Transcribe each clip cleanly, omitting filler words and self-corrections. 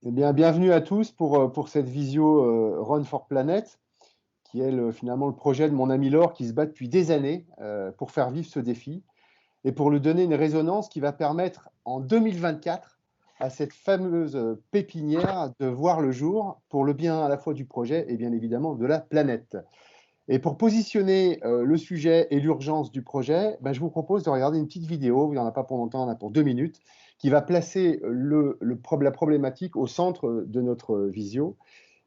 Eh bien, bienvenue à tous pour cette visio Run for Planet, qui est finalement le projet de mon ami Laure qui se bat depuis des années pour faire vivre ce défi et pour lui donner une résonance qui va permettre en 2024 à cette fameuse pépinière de voir le jour pour le bien à la fois du projet et bien évidemment de la planète. Et pour positionner le sujet et l'urgence du projet, ben, je vous propose de regarder une petite vidéo, il n'y en a pas pour longtemps, il y en a pour 2 minutes, qui va placer la problématique au centre de notre visio.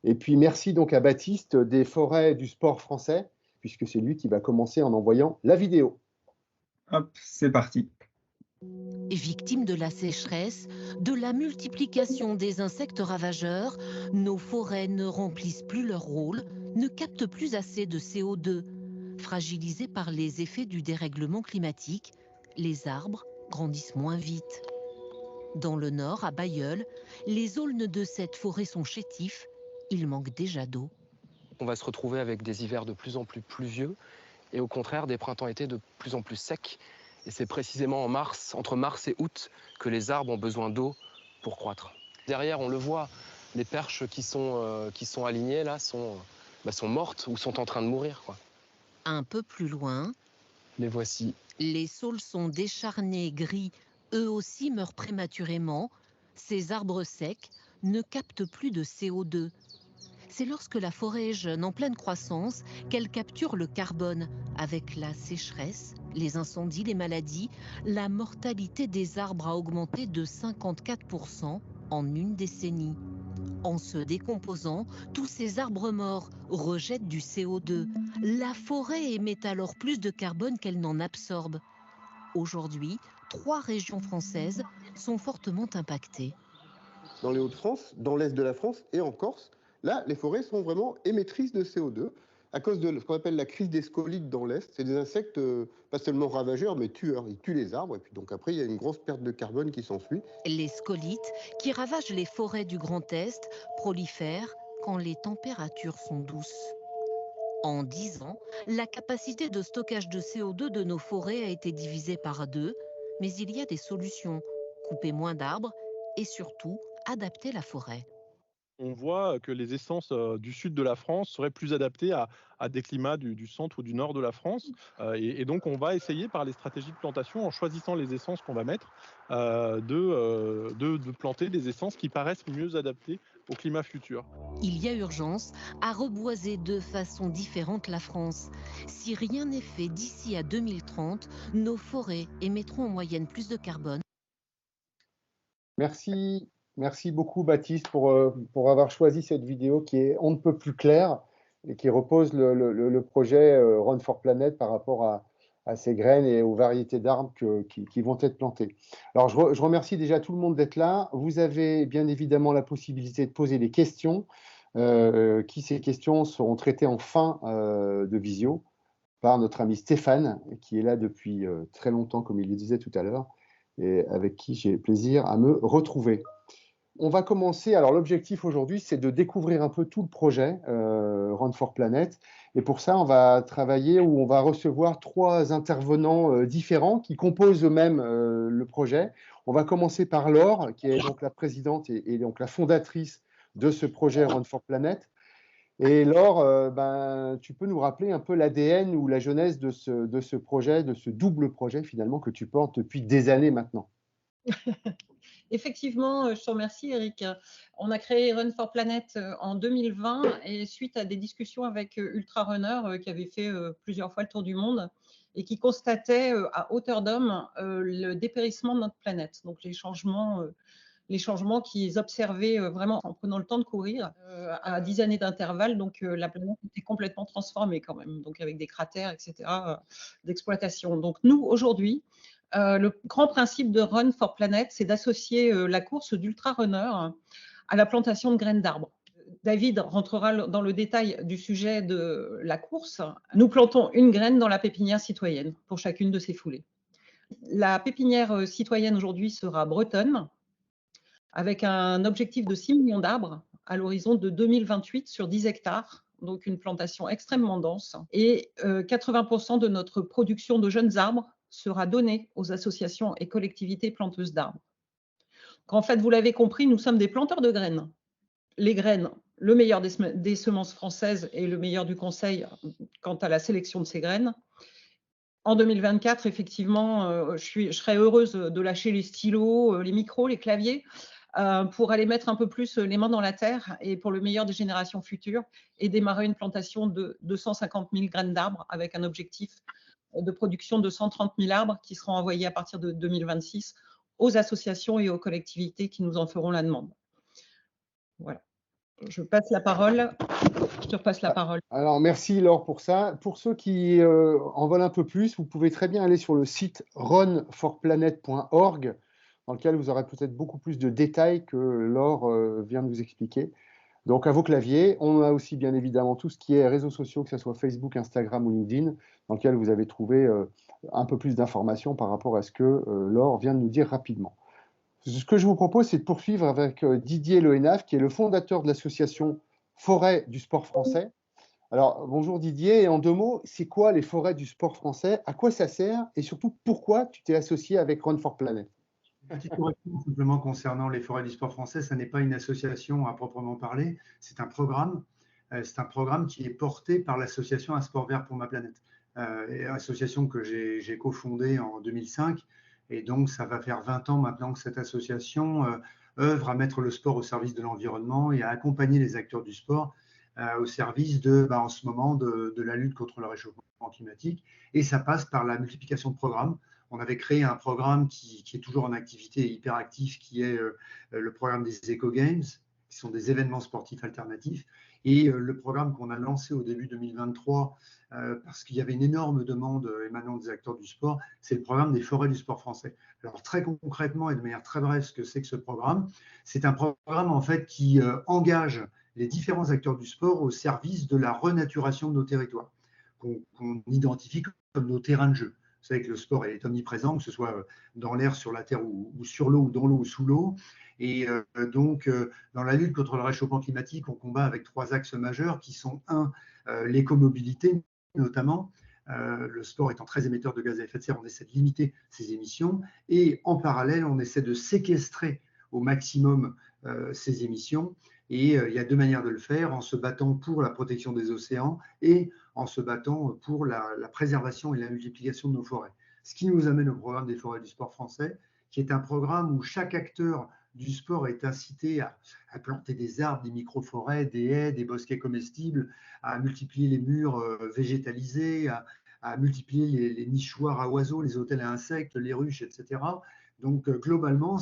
Et puis merci donc à Baptiste des Forêts du Sport Français, puisque c'est lui qui va commencer en envoyant la vidéo. Hop, c'est parti. Victimes de la sécheresse, de la multiplication des insectes ravageurs, nos forêts ne remplissent plus leur rôle, ne captent plus assez de CO2. Fragilisés par les effets du dérèglement climatique, les arbres grandissent moins vite. Dans le nord, à Bailleul, les aulnes de cette forêt sont chétifs, il manque déjà d'eau. On va se retrouver avec des hivers de plus en plus pluvieux et au contraire des printemps-été de plus en plus secs. Et c'est précisément entre mars et août, que les arbres ont besoin d'eau pour croître. Derrière, on le voit, les perches qui sont alignées là sont mortes ou sont en train de mourir, quoi. Un peu plus loin, Les voici. les saules sont décharnés, gris, eux aussi meurent prématurément. Ces arbres secs ne captent plus de CO2. C'est lorsque la forêt est jeune, en pleine croissance, qu'elle capture le carbone. Avec la sécheresse, les incendies, les maladies, la mortalité des arbres a augmenté de 54% en une décennie. En se décomposant, tous ces arbres morts rejettent du CO2. La forêt émet alors plus de carbone qu'elle n'en absorbe. Aujourd'hui, 3 régions françaises sont fortement impactées. Dans les Hauts-de-France, dans l'Est de la France et en Corse, là, les forêts sont vraiment émettrices de CO2 à cause de ce qu'on appelle la crise des scolites dans l'Est. C'est des insectes pas seulement ravageurs, mais tueurs. Ils tuent les arbres et puis donc après, il y a une grosse perte de carbone qui s'ensuit. Les scolites, qui ravagent les forêts du Grand Est, prolifèrent quand les températures sont douces. En 10 ans, la capacité de stockage de CO2 de nos forêts a été divisée par 2, mais il y a des solutions. Couper moins d'arbres et surtout adapter la forêt. On voit que les essences du sud de la France seraient plus adaptées à des climats du centre ou du nord de la France. Et donc, on va essayer par les stratégies de plantation, en choisissant les essences qu'on va mettre, de planter des essences qui paraissent mieux adaptées au climat futur. Il y a urgence à reboiser de façon différente la France. Si rien n'est fait d'ici à 2030, nos forêts émettront en moyenne plus de carbone. Merci beaucoup Baptiste pour avoir choisi cette vidéo qui est on ne peut plus claire et qui repose le projet Run for Planet par rapport à ces graines et aux variétés d'arbres qui vont être plantées. Alors je remercie déjà tout le monde d'être là. Vous avez bien évidemment la possibilité de poser des questions. Ces questions seront traitées en fin de visio par notre ami Stéphane, qui est là depuis très longtemps, comme il le disait tout à l'heure, et avec qui j'ai plaisir à me retrouver. On va commencer. Alors, l'objectif aujourd'hui, c'est de découvrir un peu tout le projet Run for Planet. Et pour ça, on va travailler où on va recevoir 3 intervenants différents qui composent eux-mêmes le projet. On va commencer par Laure, qui est donc la présidente et donc la fondatrice de ce projet Run for Planet. Et Laure, tu peux nous rappeler un peu l'ADN ou la genèse de ce projet, de ce double projet finalement que tu portes depuis des années maintenant. Effectivement, je te remercie Eric. On a créé Run for Planet en 2020 et suite à des discussions avec Ultra Runner qui avait fait plusieurs fois le tour du monde et qui constatait à hauteur d'homme le dépérissement de notre planète. Donc les changements qu'ils observaient vraiment en prenant le temps de courir à 10 années d'intervalle. Donc la planète était complètement transformée quand même, donc avec des cratères, etc., d'exploitation. Donc nous, aujourd'hui, le grand principe de Run for Planet, c'est d'associer la course d'ultra-runner à la plantation de graines d'arbres. David rentrera dans le détail du sujet de la course. Nous plantons une graine dans la pépinière citoyenne pour chacune de ces foulées. La pépinière citoyenne aujourd'hui sera bretonne, avec un objectif de 6 millions d'arbres à l'horizon de 2028 sur 10 hectares, donc une plantation extrêmement dense. Et 80% de notre production de jeunes arbres sera donnée aux associations et collectivités planteuses d'arbres. qu'en fait, vous l'avez compris, nous sommes des planteurs de graines. Les graines, le meilleur des semences françaises et le meilleur du conseil quant à la sélection de ces graines. En 2024, effectivement, je serais heureuse de lâcher les stylos, les micros, les claviers, pour aller mettre un peu plus les mains dans la terre et pour le meilleur des générations futures et démarrer une plantation de 250 000 graines d'arbres avec un objectif de production de 130 000 arbres qui seront envoyés à partir de 2026 aux associations et aux collectivités qui nous en feront la demande. Voilà. Je passe la parole. Je te repasse la parole. Alors, merci Laure pour ça. Pour ceux qui en veulent un peu plus, vous pouvez très bien aller sur le site runforplanet.org, dans lequel vous aurez peut-être beaucoup plus de détails que Laure vient de vous expliquer. Donc, à vos claviers, on a aussi bien évidemment tout ce qui est réseaux sociaux, que ce soit Facebook, Instagram ou LinkedIn, dans lequel vous avez trouvé un peu plus d'informations par rapport à ce que Laure vient de nous dire rapidement. Ce que je vous propose, c'est de poursuivre avec Didier Lehenaf, qui est le fondateur de l'association Forêts du sport français. Alors, bonjour Didier, et en 2 mots, c'est quoi les Forêts du sport français? À quoi ça sert? Et surtout, pourquoi tu t'es associé avec Run for Planet? Petite correction simplement concernant les Forêts du sport français, ça n'est pas une association à proprement parler, c'est un programme. C'est un programme qui est porté par l'association Un sport vert pour ma planète, association que j'ai cofondée en 2005. Et donc, ça va faire 20 ans maintenant que cette association œuvre à mettre le sport au service de l'environnement et à accompagner les acteurs du sport au service en ce moment, de la lutte contre le réchauffement climatique. Et ça passe par la multiplication de programmes. On avait créé un programme qui est toujours en activité et hyper actif, qui est le programme des Eco Games, qui sont des événements sportifs alternatifs. Et le programme qu'on a lancé au début 2023, parce qu'il y avait une énorme demande émanant des acteurs du sport, c'est le programme des Forêts du sport français. Alors très concrètement et de manière très brève, ce que c'est que ce programme, c'est un programme en fait qui engage les différents acteurs du sport au service de la renaturation de nos territoires, qu'on identifie comme nos terrains de jeu. Vous savez que le sport est omniprésent, que ce soit dans l'air, sur la terre ou sur l'eau, ou dans l'eau ou sous l'eau. Et donc, dans la lutte contre le réchauffement climatique, on combat avec 3 axes majeurs qui sont, l'écomobilité notamment. Le sport étant très émetteur de gaz à effet de serre, on essaie de limiter ses émissions. Et en parallèle, on essaie de séquestrer au maximum ces émissions. Et il y a 2 manières de le faire, en se battant pour la protection des océans et en se battant pour la préservation et la multiplication de nos forêts. Ce qui nous amène au programme des Forêts du sport français, qui est un programme où chaque acteur du sport est incité à planter des arbres, des micro-forêts, des haies, des bosquets comestibles, à multiplier les murs végétalisés, à multiplier les nichoirs à oiseaux, les hôtels à insectes, les ruches, etc. Donc, globalement,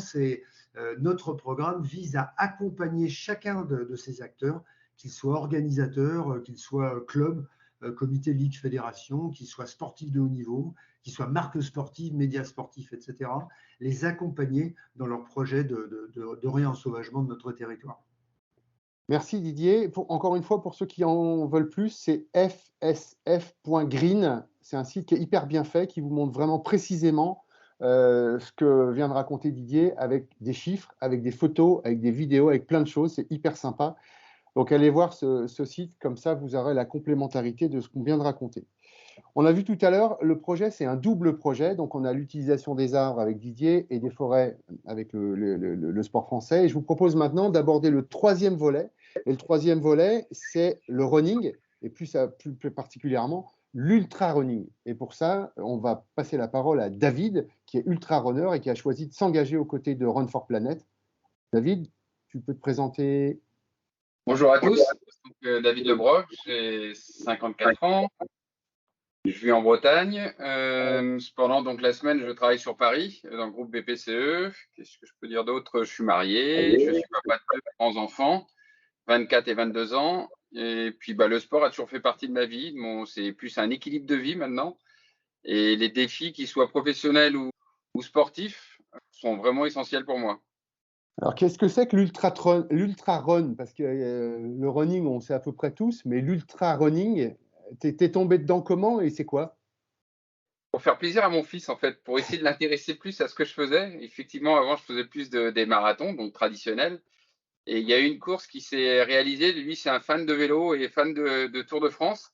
notre programme vise à accompagner chacun de ces acteurs, qu'ils soient organisateurs, qu'ils soient clubs, comités, ligues, fédérations, qu'ils soient sportifs de haut niveau, qu'ils soient marques sportives, médias sportifs, etc., les accompagner dans leur projet de réensauvagement de notre territoire. Merci Didier. Encore une fois, pour ceux qui en veulent plus, c'est fsf.green. C'est un site qui est hyper bien fait, qui vous montre vraiment précisément ce que vient de raconter Didier, avec des chiffres, avec des photos, avec des vidéos, avec plein de choses. C'est hyper sympa. Donc allez voir ce site, comme ça vous aurez la complémentarité de ce qu'on vient de raconter. On a vu tout à l'heure, le projet, c'est un double projet. Donc on a l'utilisation des arbres avec Didier et des forêts avec le sport français. Et je vous propose maintenant d'aborder le 3e volet. Et le 3e volet, c'est le running, et plus particulièrement l'ultra-running. Et pour ça, on va passer la parole à David, qui est ultra-runner et qui a choisi de s'engager aux côtés de Run for Planet. David, tu peux te présenter? Bonjour à tous, donc, David Lebroc, j'ai 54 ans, je vis en Bretagne. Cependant, donc, la semaine, je travaille sur Paris, dans le groupe BPCE. Qu'est-ce que je peux dire d'autre? Je suis marié, je suis papa de 2 grands enfants, 24 et 22 ans. Et puis, le sport a toujours fait partie de ma vie. C'est plus un équilibre de vie maintenant. Et les défis, qu'ils soient professionnels ou sportifs, sont vraiment essentiels pour moi. Alors, qu'est-ce que c'est que l'ultra-run? Parce que le running, on sait à peu près tous, mais l'ultra-running, t'es tombé dedans comment et c'est quoi? Pour faire plaisir à mon fils, en fait, pour essayer de l'intéresser plus à ce que je faisais. Effectivement, avant, je faisais plus des marathons, donc traditionnels. Et il y a eu une course qui s'est réalisée. Lui, c'est un fan de vélo et fan de Tour de France.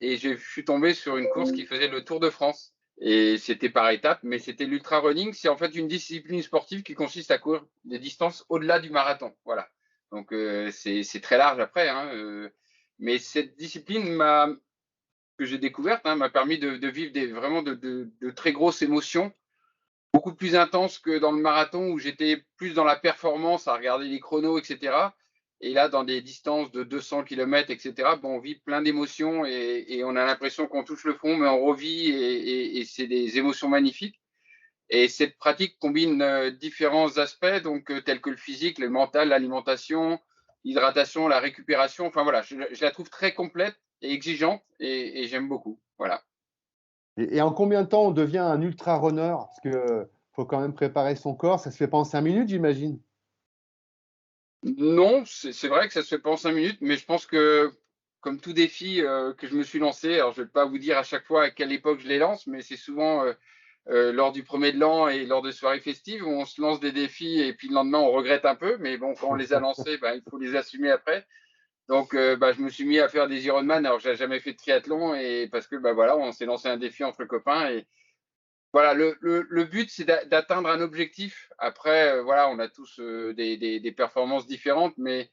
Et je suis tombé sur une course qui faisait le Tour de France. Et c'était par étapes, mais c'était l'ultra running. C'est en fait une discipline sportive qui consiste à courir des distances au-delà du marathon. Voilà. Donc c'est très large après, hein, mais cette discipline que j'ai découverte m'a permis de vivre vraiment de très grosses émotions, beaucoup plus intenses que dans le marathon où j'étais plus dans la performance, à regarder les chronos, etc. Et là, dans des distances de 200 km, etc., bon, on vit plein d'émotions et on a l'impression qu'on touche le fond, mais on revit et c'est des émotions magnifiques. Et cette pratique combine différents aspects, donc tels que le physique, le mental, l'alimentation, l'hydratation, la récupération. Enfin voilà, je la trouve très complète et exigeante et j'aime beaucoup. Voilà. Et en combien de temps on devient un ultra runner? Parce que faut quand même préparer son corps. Ça se fait pas en 5 minutes, j'imagine. Non, c'est vrai que ça se fait pas en 5 minutes, mais je pense que comme tout défi que je me suis lancé, alors je vais pas vous dire à chaque fois à quelle époque je les lance, mais c'est souvent lors du premier de l'an et lors de soirées festives où on se lance des défis et puis le lendemain on regrette un peu, mais bon, quand on les a lancés, il faut les assumer après. Donc je me suis mis à faire des Ironman, alors j'ai jamais fait de triathlon et parce que voilà, on s'est lancé un défi entre copains et voilà, le but, c'est d'atteindre un objectif. Après, voilà, on a tous des performances différentes, mais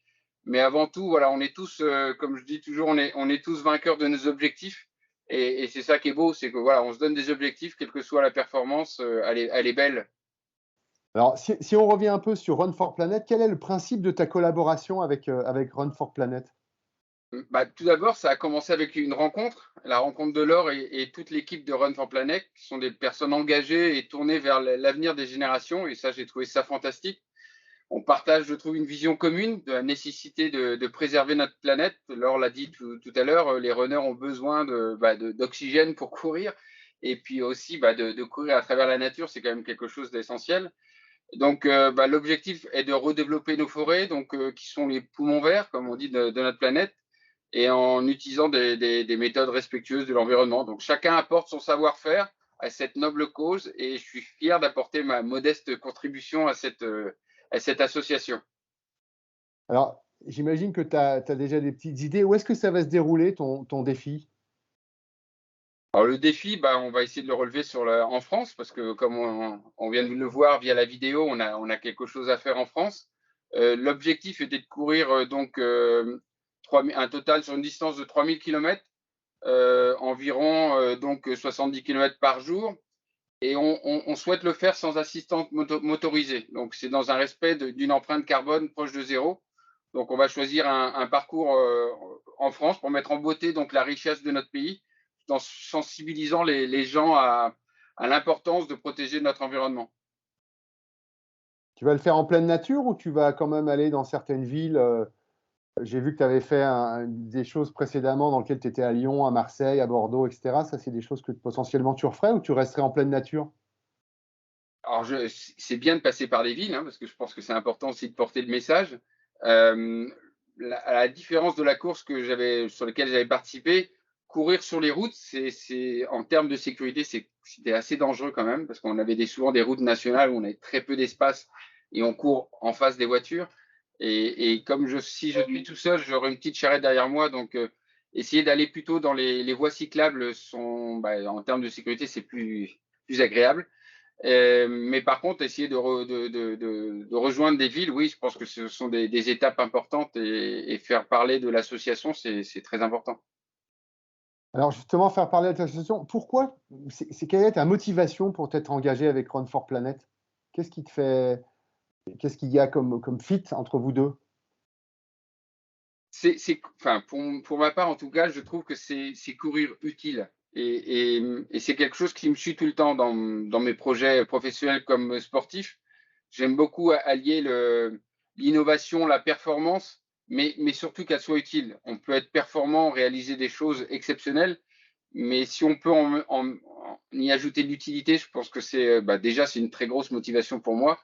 avant tout, voilà, on est tous, comme je dis toujours, on est tous vainqueurs de nos objectifs. Et c'est ça qui est beau, c'est que voilà, on se donne des objectifs, quelle que soit la performance, elle est belle. Alors, si on revient un peu sur Run for Planet, quel est le principe de ta collaboration avec Run for Planet? Tout d'abord, ça a commencé avec une rencontre, la rencontre de Laure et toute l'équipe de Run for Planet, qui sont des personnes engagées et tournées vers l'avenir des générations. Et ça, j'ai trouvé ça fantastique. On partage, je trouve, une vision commune de la nécessité de préserver notre planète. Laure l'a dit tout à l'heure, les runners ont besoin d'oxygène pour courir. Et puis aussi de courir à travers la nature, c'est quand même quelque chose d'essentiel. Donc, l'objectif est de redévelopper nos forêts, donc, qui sont les poumons verts, comme on dit, de notre planète, et en utilisant des méthodes respectueuses de l'environnement. Donc, chacun apporte son savoir-faire à cette noble cause et je suis fier d'apporter ma modeste contribution à cette association. Alors, j'imagine que tu as déjà des petites idées. Où est-ce que ça va se dérouler, ton défi? Alors, le défi, on va essayer de le relever en France parce que, comme on vient de le voir via la vidéo, on a quelque chose à faire en France. L'objectif était de courir un total sur une distance de 3000 km, environ donc 70 km par jour. Et on souhaite le faire sans assistante motorisée. Donc, c'est dans un respect d'une empreinte carbone proche de zéro. Donc, on va choisir un parcours en France pour mettre en beauté donc, la richesse de notre pays, en sensibilisant les gens à l'importance de protéger notre environnement. Tu vas le faire en pleine nature ou tu vas quand même aller dans certaines villes? J'ai vu que tu avais fait des choses précédemment dans lesquelles tu étais à Lyon, à Marseille, à Bordeaux, etc. Ça, c'est des choses que potentiellement tu referais ou tu resterais en pleine nature? Alors, c'est bien de passer par des villes, parce que je pense que c'est important aussi de porter le message. À la différence de la course sur laquelle j'avais participé, courir sur les routes, en termes de sécurité, c'était assez dangereux quand même, parce qu'on avait souvent des routes nationales où on avait très peu d'espace et on court en face des voitures. Et comme si je suis tout seul, j'aurai une petite charrette derrière moi, donc essayer d'aller plutôt dans les voies cyclables en termes de sécurité, c'est plus agréable. Mais par contre, essayer de rejoindre des villes, oui, je pense que ce sont des étapes importantes et faire parler de l'association, c'est très important. Alors justement, faire parler de l'association, pourquoi, quelle est ta motivation pour t'être engagé avec Run for Planet? Qu'est-ce qui te fait, qu'est-ce qu'il y a comme fit entre vous deux? Enfin, pour ma part, en tout cas, je trouve que c'est courir utile. Et c'est quelque chose qui me suit tout le temps dans mes projets professionnels comme sportif. J'aime beaucoup allier l'innovation, la performance, mais surtout qu'elle soit utile. On peut être performant, réaliser des choses exceptionnelles, mais si on peut y ajouter de l'utilité, je pense que déjà c'est une très grosse motivation pour moi.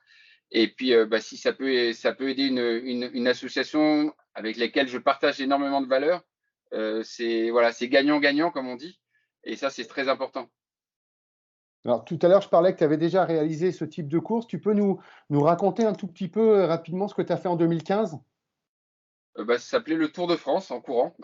Et puis, si ça peut aider une association avec laquelle je partage énormément de valeurs, c'est gagnant-gagnant, comme on dit. Et ça, c'est très important. Alors tout à l'heure, je parlais que tu avais déjà réalisé ce type de course. Tu peux nous raconter un tout petit peu rapidement ce que tu as fait en 2015? Ça s'appelait le Tour de France en courant.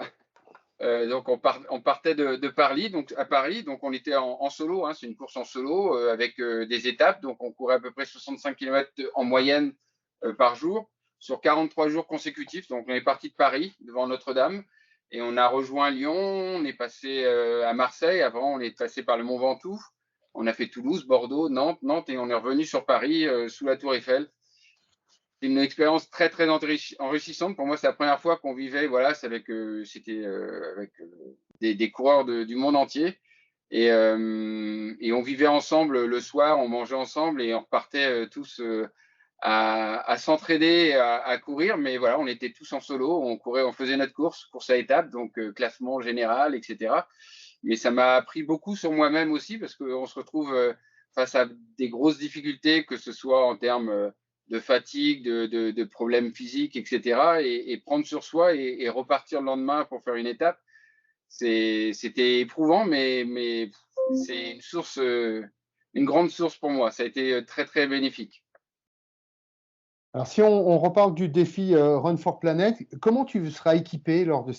Donc on partait de Paris, donc à Paris, donc on était en solo, hein, c'est une course en solo avec des étapes, donc on courait à peu près 65 km en moyenne par jour sur 43 jours consécutifs. Donc on est parti de Paris devant Notre-Dame et on a rejoint Lyon, on est passé à Marseille, avant on est passé par le Mont Ventoux, on a fait Toulouse, Bordeaux, Nantes et on est revenu sur Paris sous la Tour Eiffel. C'est une expérience très très enrichissante. Pour moi, c'est la première fois qu'on vivait. Voilà, c'était avec des coureurs du monde entier. Et on vivait ensemble le soir, on mangeait ensemble et on repartait tous à s'entraider, à courir. Mais voilà, on était tous en solo. On courait, on faisait notre course à étapes, donc classement général, etc. Mais ça m'a appris beaucoup sur moi-même aussi parce qu'on se retrouve face à des grosses difficultés, que ce soit en termes de fatigue, de problèmes physiques, etc. Et prendre sur soi et repartir le lendemain pour faire une étape, c'était éprouvant, mais c'est une grande source pour moi. Ça a été très, très bénéfique. Alors, si on reparle du défi Run for Planet, comment tu seras équipé lors de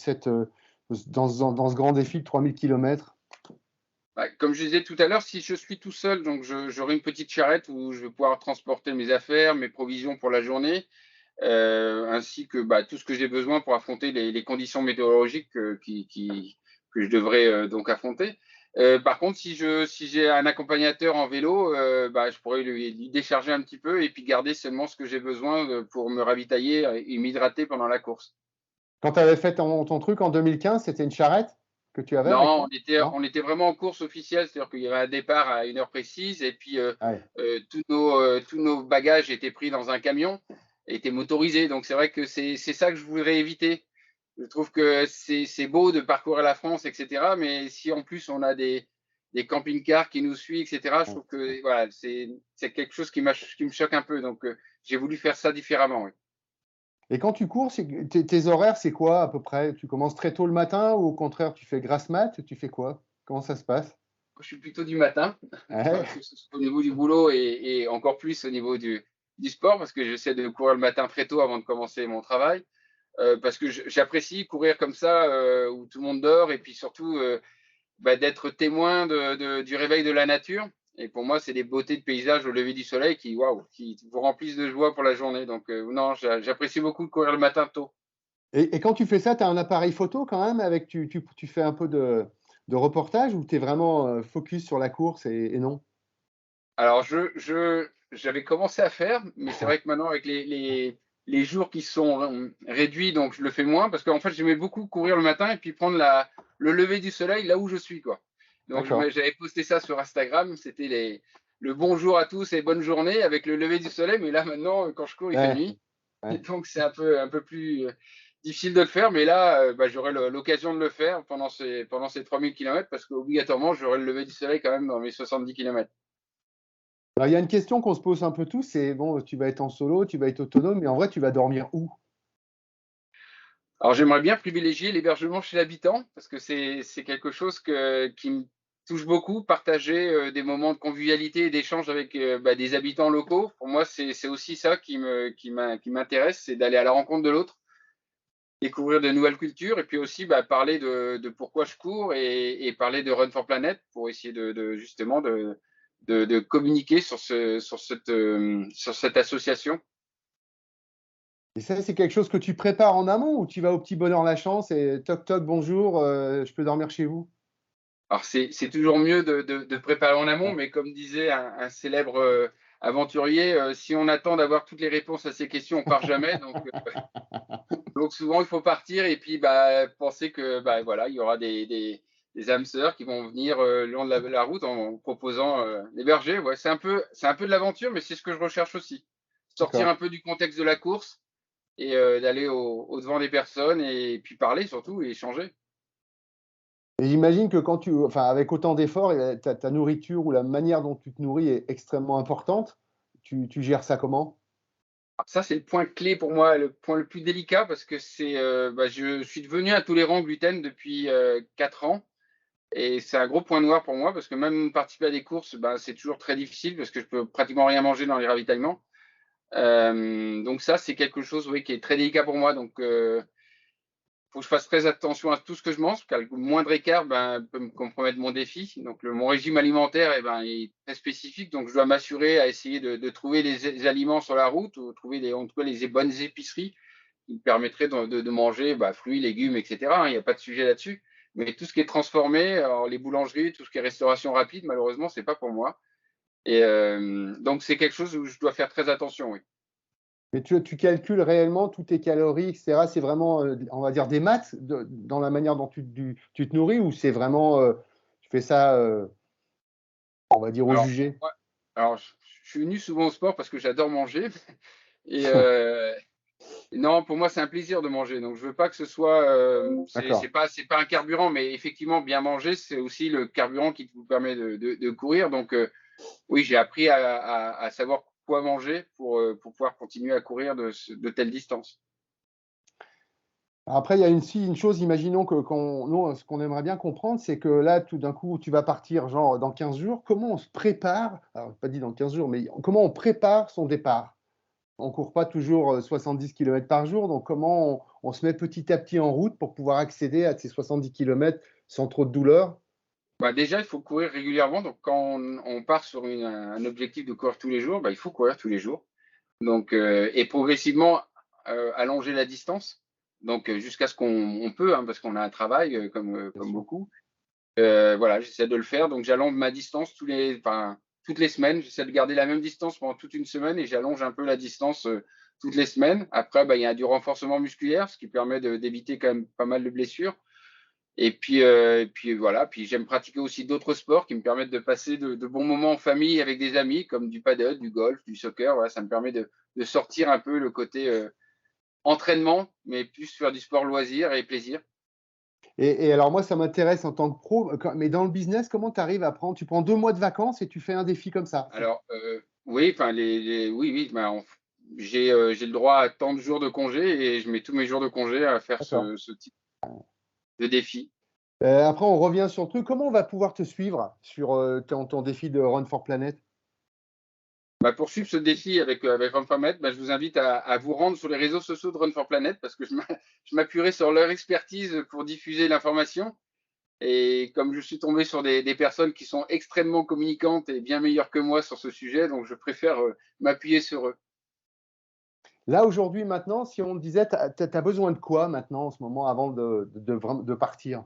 dans ce grand défi de 3000 km? Comme je disais tout à l'heure, si je suis tout seul, donc j'aurai une petite charrette où je vais pouvoir transporter mes affaires, mes provisions pour la journée, ainsi que tout ce que j'ai besoin pour affronter les conditions météorologiques que je devrais donc affronter. Par contre, si j'ai un accompagnateur en vélo, je pourrais lui décharger un petit peu et puis garder seulement ce que j'ai besoin pour me ravitailler et m'hydrater pendant la course. Quand tu avais fait ton truc en 2015, c'était une charrette que tu avais avec Non, toi? on était vraiment en course officielle, c'est-à-dire qu'il y avait un départ à une heure précise et puis Ouais. tous nos bagages étaient pris dans un camion, étaient motorisés. Donc c'est vrai que c'est ça que je voudrais éviter. Je trouve que c'est beau de parcourir la France, etc. Mais si en plus on a des camping-cars qui nous suivent, etc., je trouve que voilà, c'est quelque chose qui me choque un peu. Donc j'ai voulu faire ça différemment. Oui. Et quand tu cours, tes horaires, c'est quoi à peu près? Tu commences très tôt le matin ou au contraire, tu fais grasse mat? Tu fais quoi? Comment ça se passe? Je suis plutôt du matin, Ouais. que ce soit au niveau du boulot et encore plus au niveau du sport, parce que j'essaie de courir le matin très tôt avant de commencer mon travail, parce que j'apprécie courir comme ça, où tout le monde dort, et puis surtout d'être témoin du réveil de la nature. Et pour moi, c'est des beautés de paysage au lever du soleil qui vous remplissent de joie pour la journée. Donc non, j'apprécie beaucoup de courir le matin tôt. Et quand tu fais ça, tu as un appareil photo quand même avec tu fais un peu de reportage ou tu es vraiment focus sur la course et non? Alors, j'avais commencé à faire, mais c'est vrai que maintenant, avec les jours qui sont réduits, donc je le fais moins parce qu'en fait, j'aimais beaucoup courir le matin et puis prendre le lever du soleil là où je suis, quoi. Donc, D'accord. j'avais posté ça sur Instagram. C'était le bonjour à tous et bonne journée avec le lever du soleil. Mais là, maintenant, quand je cours, il fait Ouais, nuit. ouais. Et donc, c'est un peu plus difficile de le faire. Mais là, j'aurai l'occasion de le faire pendant ces 3000 km parce qu'obligatoirement, j'aurai le lever du soleil quand même dans mes 70 km. Alors, il y a une question qu'on se pose un peu tous, c'est bon, tu vas être en solo, tu vas être autonome, mais en vrai, tu vas dormir où? Alors, j'aimerais bien privilégier l'hébergement chez l'habitant parce que c'est quelque chose qui me touche beaucoup, partager des moments de convivialité et d'échange avec des habitants locaux. Pour moi, c'est aussi ça qui m'intéresse, c'est d'aller à la rencontre de l'autre, découvrir de nouvelles cultures et puis aussi parler de pourquoi je cours et parler de Run for Planet pour essayer justement de communiquer sur cette association. Et ça, c'est quelque chose que tu prépares en amont ou tu vas au petit bonheur la chance et toc toc, bonjour, je peux dormir chez vous? Alors, c'est toujours mieux de préparer en amont, Ouais. mais comme disait un célèbre aventurier, si on attend d'avoir toutes les réponses à ces questions, on part jamais. Donc souvent, il faut partir et puis penser que voilà, il y aura des âmes sœurs qui vont venir le long de la route en proposant d'héberger. Ouais, c'est un peu de l'aventure, mais c'est ce que je recherche aussi. Sortir D'accord. un peu du contexte de la course et d'aller au devant des personnes et puis parler surtout et échanger. Et j'imagine que enfin, avec autant d'efforts, ta nourriture ou la manière dont tu te nourris est extrêmement importante. Tu gères ça comment? Ça, c'est le point clé pour moi, le point le plus délicat parce que je suis devenu intolérant au gluten depuis 4 ans et c'est un gros point noir pour moi parce que même participer à des courses, c'est toujours très difficile parce que je peux pratiquement rien manger dans les ravitaillements. Donc ça, c'est quelque chose, oui, qui est très délicat pour moi. Donc, faut que je fasse très attention à tout ce que je mange, car le moindre écart peut me compromettre mon défi. Donc, mon régime alimentaire est très spécifique, donc je dois m'assurer à essayer de trouver les aliments sur la route, ou trouver en tout cas les bonnes épiceries qui me permettraient de manger fruits, légumes, etc. Il n'y a pas de sujet là-dessus. Mais tout ce qui est transformé, alors les boulangeries, tout ce qui est restauration rapide, malheureusement, c'est pas pour moi. Et donc, c'est quelque chose où je dois faire très attention, oui. Mais tu calcules réellement toutes tes calories, etc. C'est vraiment, on va dire, des maths dans la manière dont tu te nourris, ou c'est vraiment, tu fais ça, on va dire, au jugé? Ouais, alors, je suis venu souvent au sport parce que j'adore manger. Et non, pour moi, c'est un plaisir de manger. Donc, je veux pas que ce soit, D'accord. c'est pas un carburant, mais effectivement, bien manger, c'est aussi le carburant qui vous permet de courir. Donc, oui, j'ai appris à savoir quoi manger pour pouvoir continuer à courir de telles distances. Après, il y a une chose, imaginons que nous, ce qu'on aimerait bien comprendre, c'est que là, tout d'un coup, tu vas partir genre dans 15 jours. Comment on se prépare, alors pas dit dans 15 jours, mais comment on prépare son départ? On ne court pas toujours 70 km par jour, donc comment on se met petit à petit en route pour pouvoir accéder à ces 70 km sans trop de douleur? Déjà, il faut courir régulièrement. Donc, quand on part sur un objectif de courir tous les jours, il faut courir tous les jours. Donc, et progressivement allonger la distance. Donc, jusqu'à ce qu'on peut, hein, parce qu'on a un travail comme beaucoup. Voilà, j'essaie de le faire. Donc, j'allonge ma distance toutes les semaines. J'essaie de garder la même distance pendant toute une semaine, et j'allonge un peu la distance toutes les semaines. Après, il y a du renforcement musculaire, ce qui permet d'éviter quand même pas mal de blessures. Et puis voilà. Puis j'aime pratiquer aussi d'autres sports qui me permettent de passer de bons moments en famille avec des amis, comme du paddle, du golf, du soccer. Voilà, ça me permet de sortir un peu le côté entraînement, mais plus faire du sport loisir et plaisir. Et alors moi, ça m'intéresse en tant que pro, mais dans le business, comment tu arrives à prendre? Tu prends 2 mois de vacances et tu fais un défi comme ça? Alors, oui, oui, j'ai le droit à tant de jours de congé, et je mets tous mes jours de congé à faire D'accord. ce type de défi. Après, on revient sur le truc. Comment on va pouvoir te suivre sur ton défi de Run for Planet? Pour suivre ce défi avec Run for Planet, je vous invite à vous rendre sur les réseaux sociaux de Run for Planet, parce que je m'appuierai sur leur expertise pour diffuser l'information. Et comme je suis tombé sur des personnes qui sont extrêmement communicantes et bien meilleures que moi sur ce sujet, donc je préfère m'appuyer sur eux. Là, aujourd'hui, maintenant, si on te disait, tu as besoin de quoi maintenant, en ce moment, avant de partir?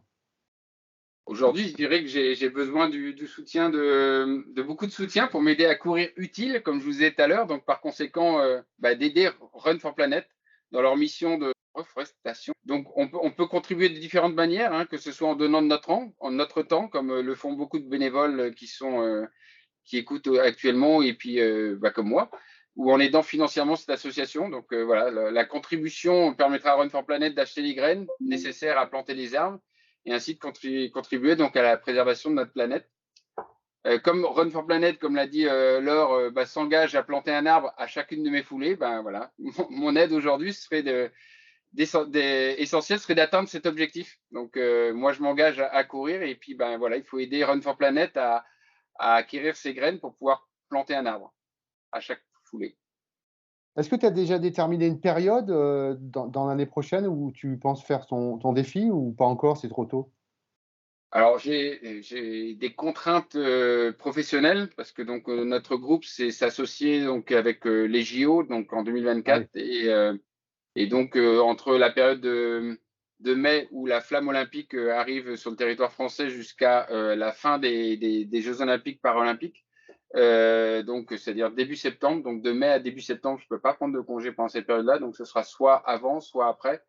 Aujourd'hui, je dirais que j'ai besoin du soutien de beaucoup de soutien pour m'aider à courir utile, comme je vous disais tout à l'heure. Donc, par conséquent, d'aider Run for Planet dans leur mission de reforestation. Donc, on peut contribuer de différentes manières, hein, que ce soit en donnant de notre temps, comme le font beaucoup de bénévoles qui écoutent actuellement, et puis comme moi, ou en aidant financièrement cette association. Donc, voilà, la contribution permettra à Run for Planet d'acheter les graines nécessaires à planter les arbres, et ainsi de contribuer donc à la préservation de notre planète. Comme Run for Planet, comme l'a dit Laure, s'engage à planter un arbre à chacune de mes foulées, voilà, mon aide aujourd'hui essentielle serait d'atteindre cet objectif. Donc, moi, je m'engage à courir, et puis voilà, il faut aider Run for Planet à acquérir ces graines pour pouvoir planter un arbre à chaque foulée. Est-ce que tu as déjà déterminé une période dans l'année prochaine où tu penses faire ton défi, ou pas encore, c'est trop tôt? Alors, j'ai des contraintes professionnelles, parce que donc notre groupe s'associer donc avec les JO donc en 2024. Ah oui. Et donc entre la période de mai où la flamme olympique arrive sur le territoire français jusqu'à la fin des Jeux olympiques paralympiques, donc c'est-à-dire début septembre, donc de mai à début septembre, je ne peux pas prendre de congé pendant cette période-là, donc ce sera soit avant, soit après.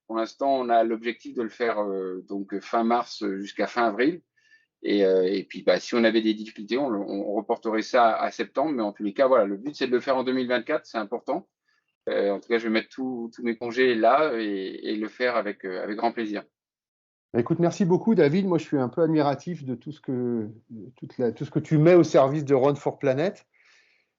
Pour l'instant, on a l'objectif de le faire donc fin mars jusqu'à fin avril. Et puis, si on avait des difficultés, on reporterait ça à septembre. Mais en tous les cas, voilà, le but, c'est de le faire en 2024. C'est important. En tout cas, je vais mettre tous mes congés là, et le faire avec grand plaisir. Écoute, merci beaucoup, David. Moi, je suis un peu admiratif de tout ce que tu mets au service de Run for Planet.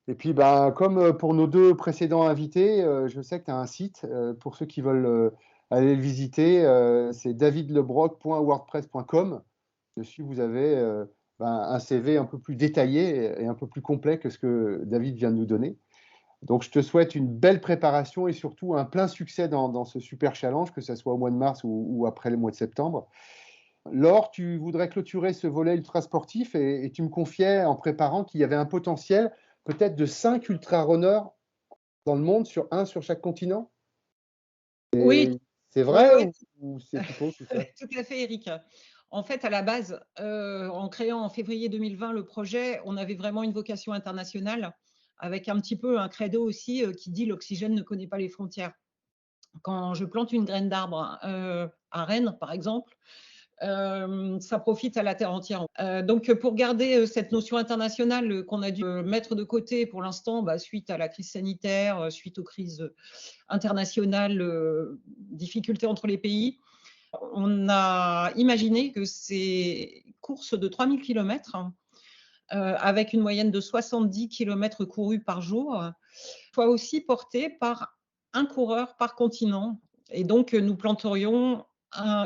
Et puis, comme pour nos 2 précédents invités, je sais que tu as un site. Pour ceux qui veulent aller le visiter, c'est davidlebroc.wordpress.com. Dessus, vous avez un CV un peu plus détaillé et un peu plus complet que ce que David vient de nous donner. Donc, je te souhaite une belle préparation et surtout un plein succès dans ce super challenge, que ce soit au mois de mars ou après le mois de septembre. Laure, tu voudrais clôturer ce volet ultra sportif et tu me confiais en préparant qu'il y avait un potentiel peut-être de 5 ultra-runners dans le monde, sur chaque continent. Oui, c'est vrai ouais. ou c'est faux tout ça? Tout à fait, Eric. En fait, à la base, en créant en février 2020 le projet, on avait vraiment une vocation internationale, avec un petit peu un credo aussi qui dit l'oxygène ne connaît pas les frontières. Quand je plante une graine d'arbre à Rennes, par exemple, ça profite à la terre entière. Donc, pour garder cette notion internationale qu'on a dû mettre de côté pour l'instant, suite à la crise sanitaire, suite aux crises internationales, difficultés entre les pays, on a imaginé que ces courses de 3000 km, avec une moyenne de 70 km courus par jour, soient aussi portées par un coureur par continent. Et donc, nous planterions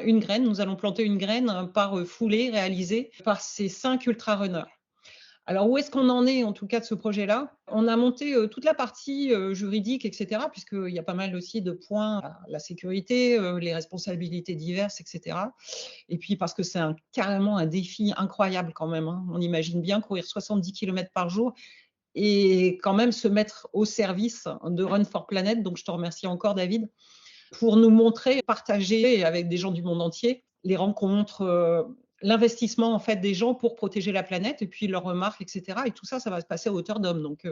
une graine, nous allons planter une graine par foulée réalisée par ces 5 ultra-runners. Alors, où est-ce qu'on en est, en tout cas, de ce projet-là? On a monté toute la partie juridique, etc., puisqu'il y a pas mal aussi de points, la sécurité, les responsabilités diverses, etc. Et puis, parce que c'est carrément un défi incroyable quand même, hein. On imagine bien courir 70 km par jour et quand même se mettre au service de Run for Planet. Donc, je te remercie encore, David, pour nous montrer, partager avec des gens du monde entier les rencontres, l'investissement en fait des gens pour protéger la planète et puis leurs remarques, etc. Et tout ça, ça va se passer à hauteur d'homme, donc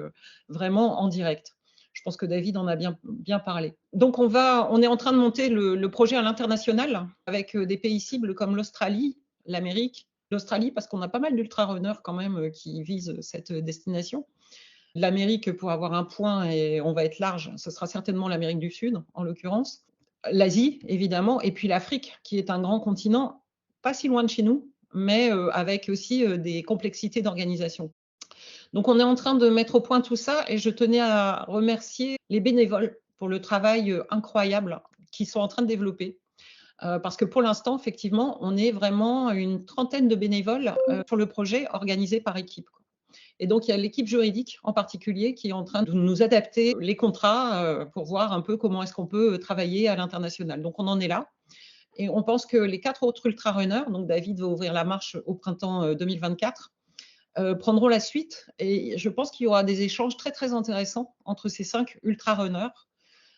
vraiment en direct. Je pense que David en a bien parlé. Donc on est en train de monter le projet à l'international avec des pays cibles comme l'Australie, l'Amérique, l'Australie parce qu'on a pas mal d'ultra-runners quand même qui visent cette destination. L'Amérique pour avoir un point et on va être large, ce sera certainement l'Amérique du Sud en l'occurrence. L'Asie évidemment et puis l'Afrique qui est un grand continent pas si loin de chez nous, mais avec aussi des complexités d'organisation. Donc, on est en train de mettre au point tout ça et je tenais à remercier les bénévoles pour le travail incroyable qu'ils sont en train de développer. Parce que pour l'instant, effectivement, on est vraiment une trentaine de bénévoles sur le projet organisé par équipe. Et donc, il y a l'équipe juridique en particulier qui est en train de nous adapter les contrats pour voir un peu comment est-ce qu'on peut travailler à l'international. Donc, on en est là. Et on pense que les 4 autres ultra-runners, donc David va ouvrir la marche au printemps 2024, prendront la suite. Et je pense qu'il y aura des échanges très, très intéressants entre ces 5 ultra-runners,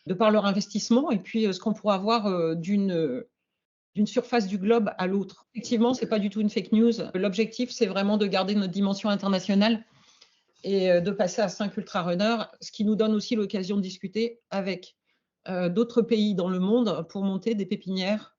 de par leur investissement et puis ce qu'on pourra avoir d'une surface du globe à l'autre. Effectivement, ce n'est pas du tout une fake news. L'objectif, c'est vraiment de garder notre dimension internationale et de passer à 5 ultra-runners, ce qui nous donne aussi l'occasion de discuter avec d'autres pays dans le monde pour monter des pépinières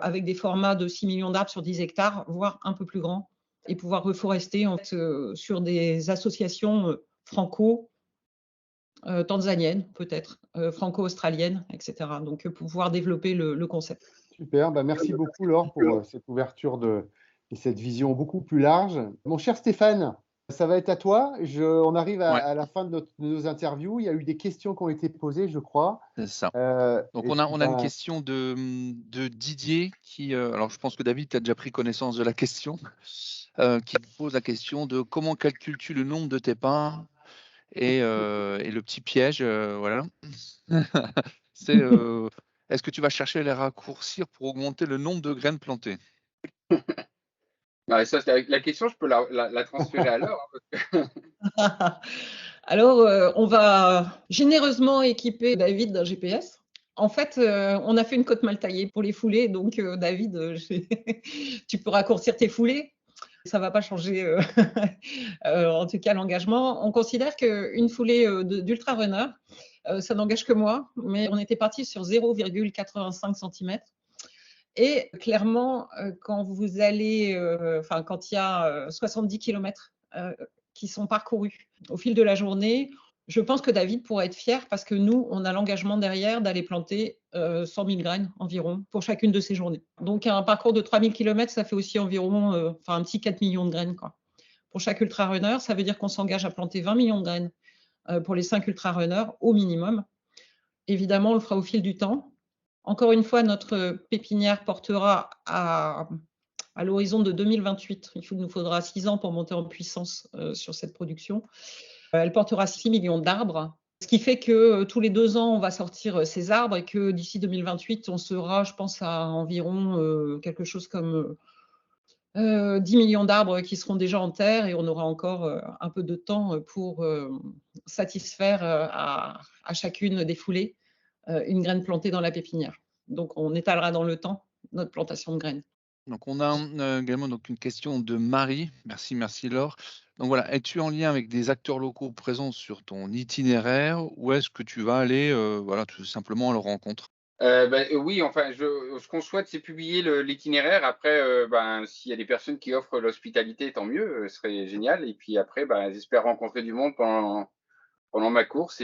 avec des formats de 6 millions d'arbres sur 10 hectares, voire un peu plus grands, et pouvoir reforester en fait, sur des associations franco-tanzaniennes, peut-être, franco-australiennes, etc. Donc, pouvoir développer le concept. Super, merci beaucoup Laure pour cette ouverture et cette vision beaucoup plus large. Mon cher Stéphane, ça va être à toi. On arrive à la fin de nos interviews. Il y a eu des questions qui ont été posées, je crois. C'est ça. Donc, on a une question de Didier qui, alors je pense que David, tu as déjà pris connaissance de la question, qui pose la question de comment calcules-tu le nombre de tes pins et le petit piège, voilà. C'est est-ce que tu vas chercher à les raccourcir pour augmenter le nombre de graines plantées? Ça, la question, je peux la transférer à Laure. Alors, on va généreusement équiper David d'un GPS. En fait, on a fait une cote mal taillée pour les foulées. Donc, David, tu peux raccourcir tes foulées. Ça ne va pas changer, en tout cas, l'engagement. On considère qu'une foulée d'ultra-runner, ça n'engage que moi. Mais on était parti sur 0,85 cm. Et clairement, quand vous allez, quand il y a 70 km qui sont parcourus au fil de la journée, je pense que David pourrait être fier parce que nous, on a l'engagement derrière d'aller planter 100 000 graines environ pour chacune de ces journées. Donc, un parcours de 3000 km, ça fait aussi environ un petit 4 millions de graines, quoi. Pour chaque ultra-runner, ça veut dire qu'on s'engage à planter 20 millions de graines pour les 5 ultra-runners au minimum. Évidemment, on le fera au fil du temps. Encore une fois, notre pépinière portera à l'horizon de 2028. Il nous faudra 6 ans pour monter en puissance sur cette production. Elle portera 6 millions d'arbres Ce qui fait que tous les 2 ans, on va sortir ces arbres et que d'ici 2028, on sera, je pense, à environ quelque chose comme 10 millions d'arbres qui seront déjà en terre et on aura encore un peu de temps pour satisfaire à chacune des foulées une graine plantée dans la pépinière. Donc, on étalera dans le temps notre plantation de graines. Donc, on a également donc, une question de Marie. Merci, merci Laure. Donc voilà, es-tu en lien avec des acteurs locaux présents sur ton itinéraire ou est-ce que tu vas aller voilà, tout simplement à leur rencontre? Oui, enfin, ce qu'on souhaite, c'est publier l'itinéraire. Après, s'il y a des personnes qui offrent l'hospitalité, tant mieux, ce serait génial. Et puis après, j'espère rencontrer du monde pendant ma course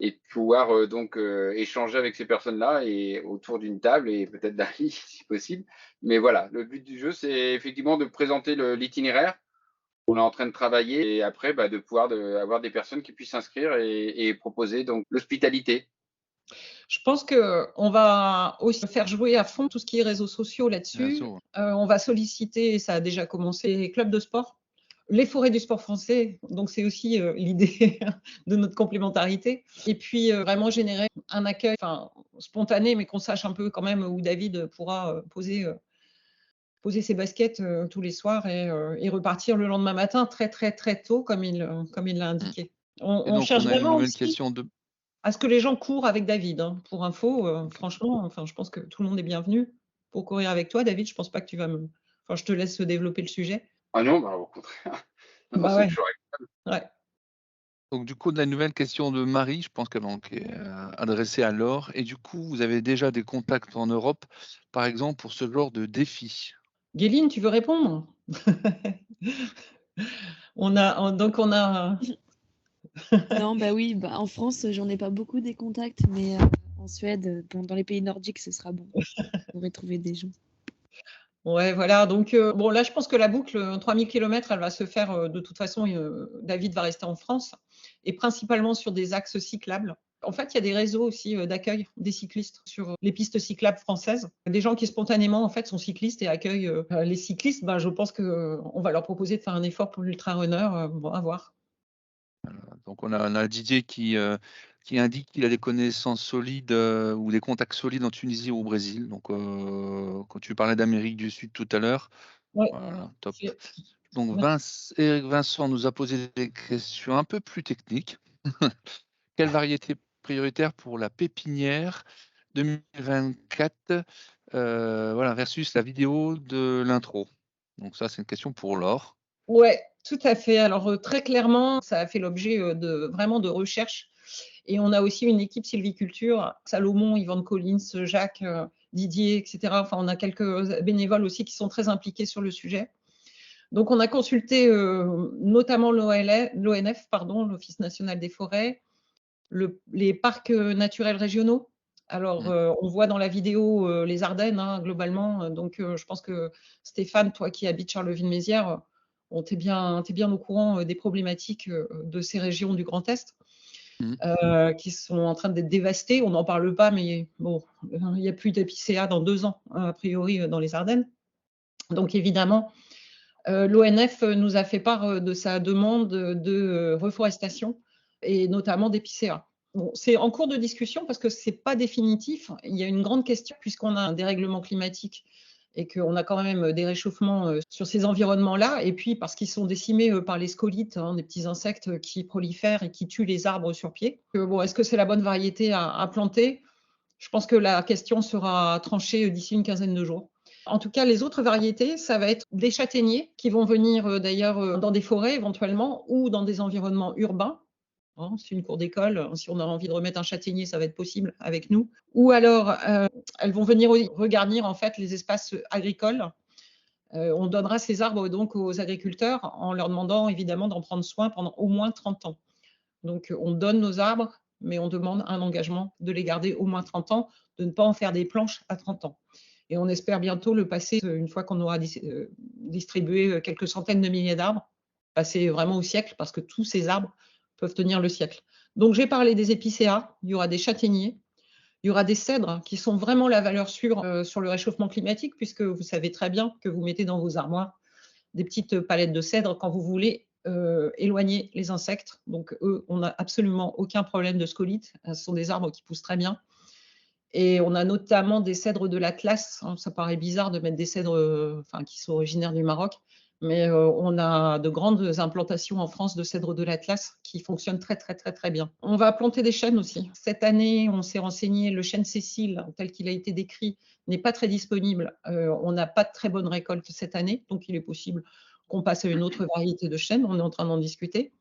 et pouvoir donc échanger avec ces personnes-là et autour d'une table et peut-être d'un lit si possible. Mais voilà, le but du jeu, c'est effectivement de présenter l'itinéraire. On est en train de travailler et après, de pouvoir avoir des personnes qui puissent s'inscrire et proposer donc l'hospitalité. Je pense qu'on va aussi faire jouer à fond tout ce qui est réseaux sociaux là-dessus. Réseau. On va solliciter, ça a déjà commencé, les clubs de sport, les forêts du sport français. Donc, c'est aussi l'idée de notre complémentarité. Et puis, vraiment générer un accueil spontané, mais qu'on sache un peu quand même où David pourra poser ses baskets tous les soirs et repartir le lendemain matin très, très, très tôt, comme il l'a indiqué. On cherche vraiment aussi à ce que les gens courent avec David. Hein. Pour info, franchement, je pense que tout le monde est bienvenu pour courir avec toi. David, je pense pas que tu vas me... Enfin, je te laisse développer le sujet. Ah non, au contraire. Non, c'est Ouais. toujours Ouais. Donc du coup, la nouvelle question de Marie, je pense qu'elle est adressée à Laure. Et du coup, vous avez déjà des contacts en Europe, par exemple, pour ce genre de défi? Guéline, tu veux répondre? On a... Non, oui, en France, j'en ai pas beaucoup des contacts, mais en Suède, dans les pays nordiques, ce sera bon. On pourrait trouver des gens. Ouais, voilà. Donc, là, je pense que la boucle 3000 km, elle va se faire de toute façon. David va rester en France et principalement sur des axes cyclables. En fait, il y a des réseaux aussi d'accueil des cyclistes sur les pistes cyclables françaises. Des gens qui spontanément en fait sont cyclistes et accueillent les cyclistes. Je pense qu'on va leur proposer de faire un effort pour l'ultra-runner. Bon, à voir. Donc on a Didier qui indique qu'il a des connaissances solides ou des contacts solides en Tunisie ou au Brésil. Donc quand tu parlais d'Amérique du Sud tout à l'heure, ouais. Voilà, top. Donc Éric Vincent nous a posé des questions un peu plus techniques. Quelle variété prioritaire pour la pépinière 2024 versus la vidéo de l'intro? Donc ça, c'est une question pour Laure. Ouais, tout à fait. Alors très clairement, ça a fait l'objet vraiment de recherches. Et on a aussi une équipe sylviculture, Salomon, Yvan Collins, Jacques, Didier, etc. Enfin, on a quelques bénévoles aussi qui sont très impliqués sur le sujet. Donc, on a consulté notamment l'ONF, l'Office national des forêts, les parcs naturels régionaux. Alors, on voit dans la vidéo les Ardennes, hein, globalement. Donc, je pense que Stéphane, toi qui habites Charleville-Mézières, t'es bien au courant des problématiques de ces régions du Grand Est. Qui sont en train d'être dévastées. On n'en parle pas, mais bon, il n'y a plus d'épicéa dans 2 ans, a priori, dans les Ardennes. Donc, évidemment, l'ONF nous a fait part de sa demande de reforestation et notamment d'épicéa. Bon, c'est en cours de discussion parce que ce n'est pas définitif. Il y a une grande question puisqu'on a un dérèglement climatique et qu'on a quand même des réchauffements sur ces environnements-là, et puis parce qu'ils sont décimés par les scolites, hein, des petits insectes qui prolifèrent et qui tuent les arbres sur pied. Est-ce que c'est la bonne variété à planter? Je pense que la question sera tranchée d'ici une quinzaine de jours. En tout cas, les autres variétés, ça va être des châtaigniers qui vont venir d'ailleurs dans des forêts éventuellement ou dans des environnements urbains. C'est une cour d'école. Si on a envie de remettre un châtaignier, ça va être possible avec nous. Ou alors, elles vont venir regarnir en fait les espaces agricoles. On donnera ces arbres donc aux agriculteurs en leur demandant évidemment d'en prendre soin pendant au moins 30 ans. Donc, on donne nos arbres, mais on demande un engagement de les garder au moins 30 ans, de ne pas en faire des planches à 30 ans. Et on espère bientôt le passer, une fois qu'on aura distribué quelques centaines de milliers d'arbres, passer vraiment au siècle, parce que tous ces arbres peuvent tenir le siècle. Donc, j'ai parlé des épicéas, il y aura des châtaigniers, il y aura des cèdres qui sont vraiment la valeur sûre sur le réchauffement climatique, puisque vous savez très bien que vous mettez dans vos armoires des petites palettes de cèdres quand vous voulez éloigner les insectes. Donc, eux, on n'a absolument aucun problème de scolyte. Ce sont des arbres qui poussent très bien. Et on a notamment des cèdres de l'Atlas. Ça paraît bizarre de mettre des cèdres qui sont originaires du Maroc, mais on a de grandes implantations en France de cèdres de l'Atlas qui fonctionnent très, très, très, très bien. On va planter des chênes aussi. Cette année, on s'est renseigné, le chêne Cécile, tel qu'il a été décrit, n'est pas très disponible. On n'a pas de très bonne récolte cette année, donc il est possible qu'on passe à une autre variété de chêne. On est en train d'en discuter.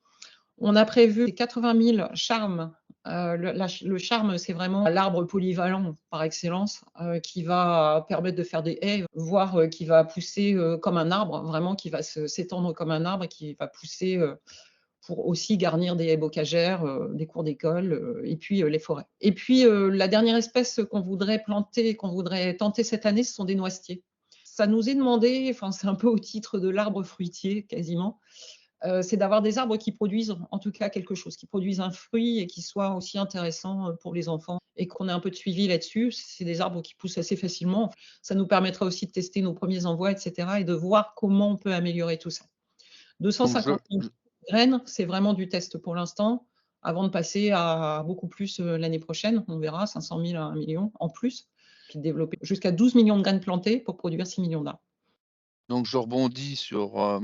On a prévu 80 000 charmes. Le charme, c'est vraiment l'arbre polyvalent par excellence qui va permettre de faire des haies, voire qui va pousser comme un arbre, vraiment qui va s'étendre comme un arbre et qui va pousser pour aussi garnir des haies bocagères, des cours d'école et puis les forêts. Et puis la dernière espèce qu'on voudrait planter, qu'on voudrait tenter cette année, ce sont des noisetiers. Ça nous est demandé, enfin c'est un peu au titre de l'arbre fruitier quasiment, c'est d'avoir des arbres qui produisent en tout cas quelque chose, qui produisent un fruit et qui soit aussi intéressant pour les enfants et qu'on ait un peu de suivi là-dessus. C'est des arbres qui poussent assez facilement. Ça nous permettra aussi de tester nos premiers envois, etc. et de voir comment on peut améliorer tout ça. 250 000 graines, c'est vraiment du test pour l'instant, avant de passer à beaucoup plus l'année prochaine. On verra, 500 000 à 1 million en plus, puis de développer jusqu'à 12 millions de graines plantées pour produire 6 millions d'arbres. Donc, je rebondis sur,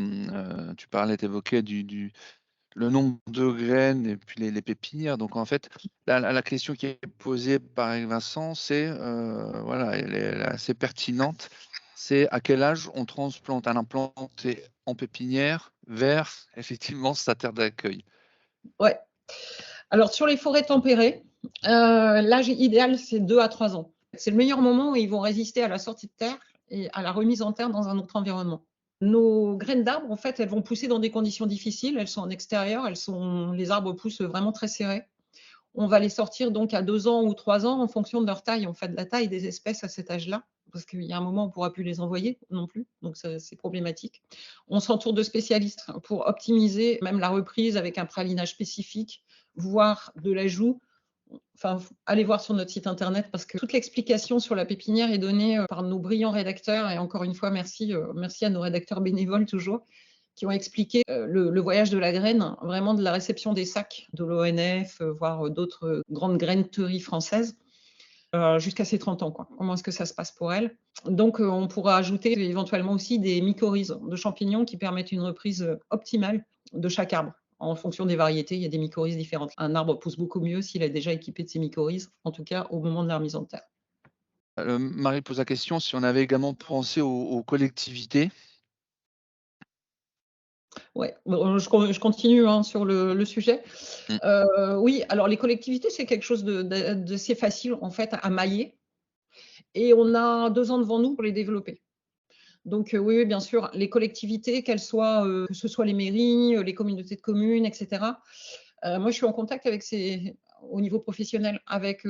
tu parlais, tu évoquais le nombre de graines et puis les pépinières. Donc, en fait, la question qui est posée par Vincent, c'est, voilà, elle est assez pertinente, c'est à quel âge on transplante un implanté en pépinière vers, effectivement, sa terre d'accueil. Ouais. Alors, sur les forêts tempérées, l'âge idéal, c'est 2 à 3 ans. C'est le meilleur moment où ils vont résister à la sortie de terre et à la remise en terre dans un autre environnement. Nos graines d'arbres, en fait, elles vont pousser dans des conditions difficiles. Elles sont en extérieur, les arbres poussent vraiment très serrés. On va les sortir donc à 2 ans ou 3 ans en fonction de leur taille, en fait, de la taille des espèces à cet âge-là, parce qu'il y a un moment où on ne pourra plus les envoyer non plus, donc c'est problématique. On s'entoure de spécialistes pour optimiser même la reprise avec un pralinage spécifique, voire de l'ajout. Enfin, allez voir sur notre site internet parce que toute l'explication sur la pépinière est donnée par nos brillants rédacteurs. Et encore une fois, merci à nos rédacteurs bénévoles toujours, qui ont expliqué le voyage de la graine, vraiment de la réception des sacs de l'ONF, voire d'autres grandes graineteries françaises, jusqu'à ses 30 ans. Comment est-ce que ça se passe pour elles? Donc, on pourra ajouter éventuellement aussi des mycorhizes de champignons qui permettent une reprise optimale de chaque arbre. En fonction des variétés, il y a des mycorhizes différentes. Un arbre pousse beaucoup mieux s'il est déjà équipé de ces mycorhizes, en tout cas au moment de la remise en terre. Marie pose la question si on avait également pensé aux collectivités. Ouais, je continue sur le sujet. Oui, alors les collectivités, c'est quelque chose d'assez facile en fait à mailler. Et on a 2 ans devant nous pour les développer. Donc oui, bien sûr, les collectivités, qu'elles soient, que ce soit les mairies, les communautés de communes, etc. Moi, je suis en contact avec au niveau professionnel avec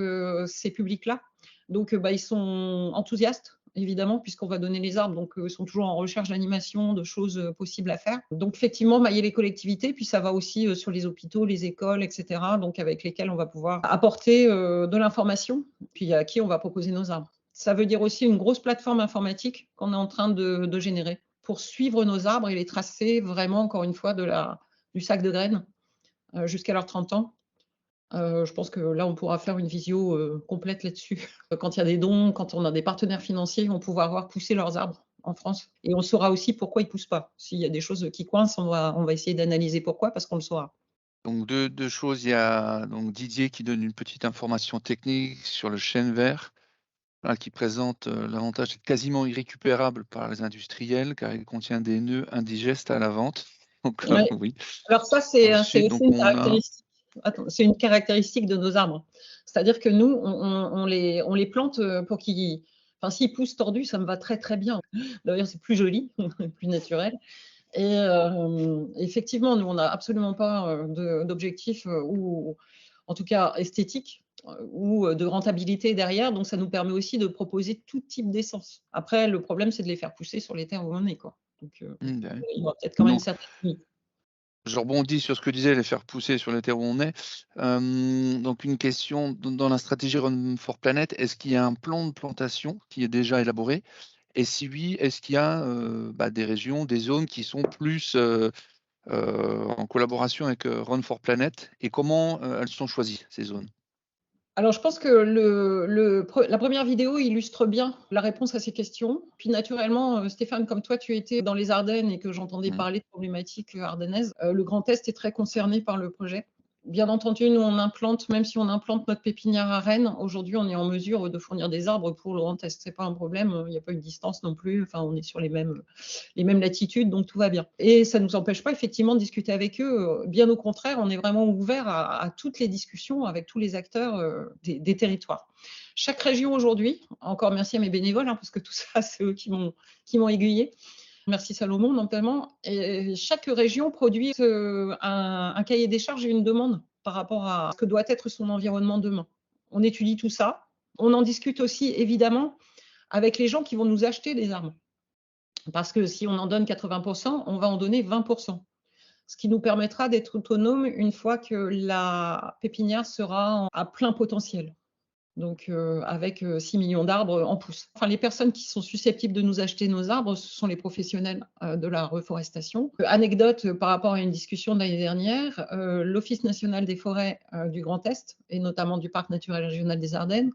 ces publics-là. Donc, ils sont enthousiastes, évidemment, puisqu'on va donner les arbres. Donc, ils sont toujours en recherche d'animation, de choses possibles à faire. Donc, effectivement, mailler les collectivités. Puis, ça va aussi sur les hôpitaux, les écoles, etc. Donc, avec lesquels on va pouvoir apporter de l'information. Puis, à qui on va proposer nos arbres. Ça veut dire aussi une grosse plateforme informatique qu'on est en train de générer pour suivre nos arbres et les tracer vraiment, encore une fois, du sac de graines jusqu'à leurs 30 ans. Je pense que là, on pourra faire une visio complète là-dessus. Quand il y a des dons, quand on a des partenaires financiers, on pourra voir pousser leurs arbres en France. Et on saura aussi pourquoi ils ne poussent pas. S'il y a des choses qui coincent, on va essayer d'analyser pourquoi, parce qu'on le saura. Donc, deux choses. Il y a donc Didier qui donne une petite information technique sur le chêne vert, qui présente l'avantage d'être quasiment irrécupérable par les industriels, car il contient des nœuds indigestes à la vente. Donc, ouais. Oui. Alors ça, c'est une caractéristique. C'est une caractéristique de nos arbres. C'est-à-dire que nous, on les plante pour qu'ils... Enfin, s'ils poussent tordus, ça me va très, très bien. D'ailleurs, c'est plus joli, plus naturel. Et effectivement, nous, on n'a absolument pas d'objectif ou en tout cas esthétique ou de rentabilité derrière. Donc, ça nous permet aussi de proposer tout type d'essence. Après, le problème, c'est de les faire pousser sur les terres où on est, quoi. Donc, il y aura peut-être quand même une certaine limite. Je rebondis sur ce que disait les faire pousser sur les terres où on est. Donc, une question dans la stratégie Run for Planet, est-ce qu'il y a un plan de plantation qui est déjà élaboré? Et si oui, est-ce qu'il y a des régions, des zones qui sont plus en collaboration avec Run for Planet, et comment elles sont choisies, ces zones? Alors, je pense que la première vidéo illustre bien la réponse à ces questions. Puis, naturellement, Stéphane, comme toi, tu étais dans les Ardennes et que j'entendais parler de problématiques ardennaises, le Grand Est est très concerné par le projet. Bien entendu, nous, on implante, même si on implante notre pépinière à Rennes, aujourd'hui, on est en mesure de fournir des arbres pour le Grand Est. Ce n'est pas un problème, il n'y a pas une distance non plus. Enfin, on est sur les mêmes latitudes, donc tout va bien. Et ça ne nous empêche pas, effectivement, de discuter avec eux. Bien au contraire, on est vraiment ouvert à toutes les discussions avec tous les acteurs des territoires. Chaque région aujourd'hui, encore merci à mes bénévoles, parce que tout ça, c'est eux qui m'ont aiguillé. Merci Salomon, notamment. Et chaque région produit un cahier des charges et une demande par rapport à ce que doit être son environnement demain. On étudie tout ça. On en discute aussi, évidemment, avec les gens qui vont nous acheter des arbres. Parce que si on en donne 80%, on va en donner 20%. Ce qui nous permettra d'être autonome une fois que la pépinière sera à plein potentiel. Donc, avec 6 millions d'arbres en pousse. Enfin, les personnes qui sont susceptibles de nous acheter nos arbres, ce sont les professionnels de la reforestation. Anecdote par rapport à une discussion de l'année dernière, l'Office national des forêts du Grand Est, et notamment du Parc naturel régional des Ardennes,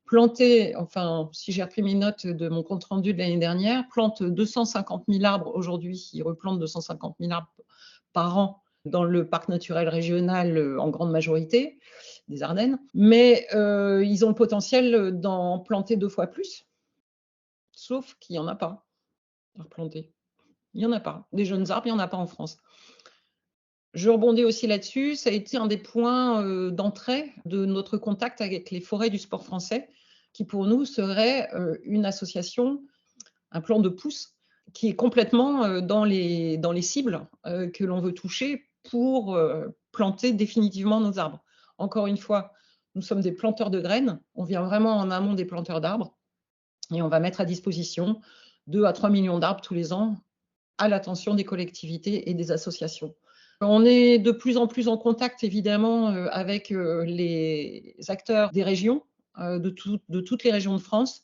planter, enfin, si j'ai repris mes notes de mon compte-rendu de l'année dernière, plante 250 000 arbres aujourd'hui. Ils replantent 250 000 arbres par an dans le parc naturel régional en grande majorité des Ardennes, mais ils ont le potentiel d'en planter 2 fois plus, sauf qu'il n'y en a pas à replanter. Il n'y en a pas. Des jeunes arbres, il n'y en a pas en France. Je rebondis aussi là-dessus, ça a été un des points d'entrée de notre contact avec les forêts du sport français, qui pour nous serait une association, un plan de pousse, qui est complètement dans les cibles que l'on veut toucher pour planter définitivement nos arbres. Encore une fois, nous sommes des planteurs de graines, on vient vraiment en amont des planteurs d'arbres et on va mettre à disposition 2 à 3 millions d'arbres tous les ans à l'attention des collectivités et des associations. On est de plus en plus en contact évidemment avec les acteurs des régions, de toutes les régions de France.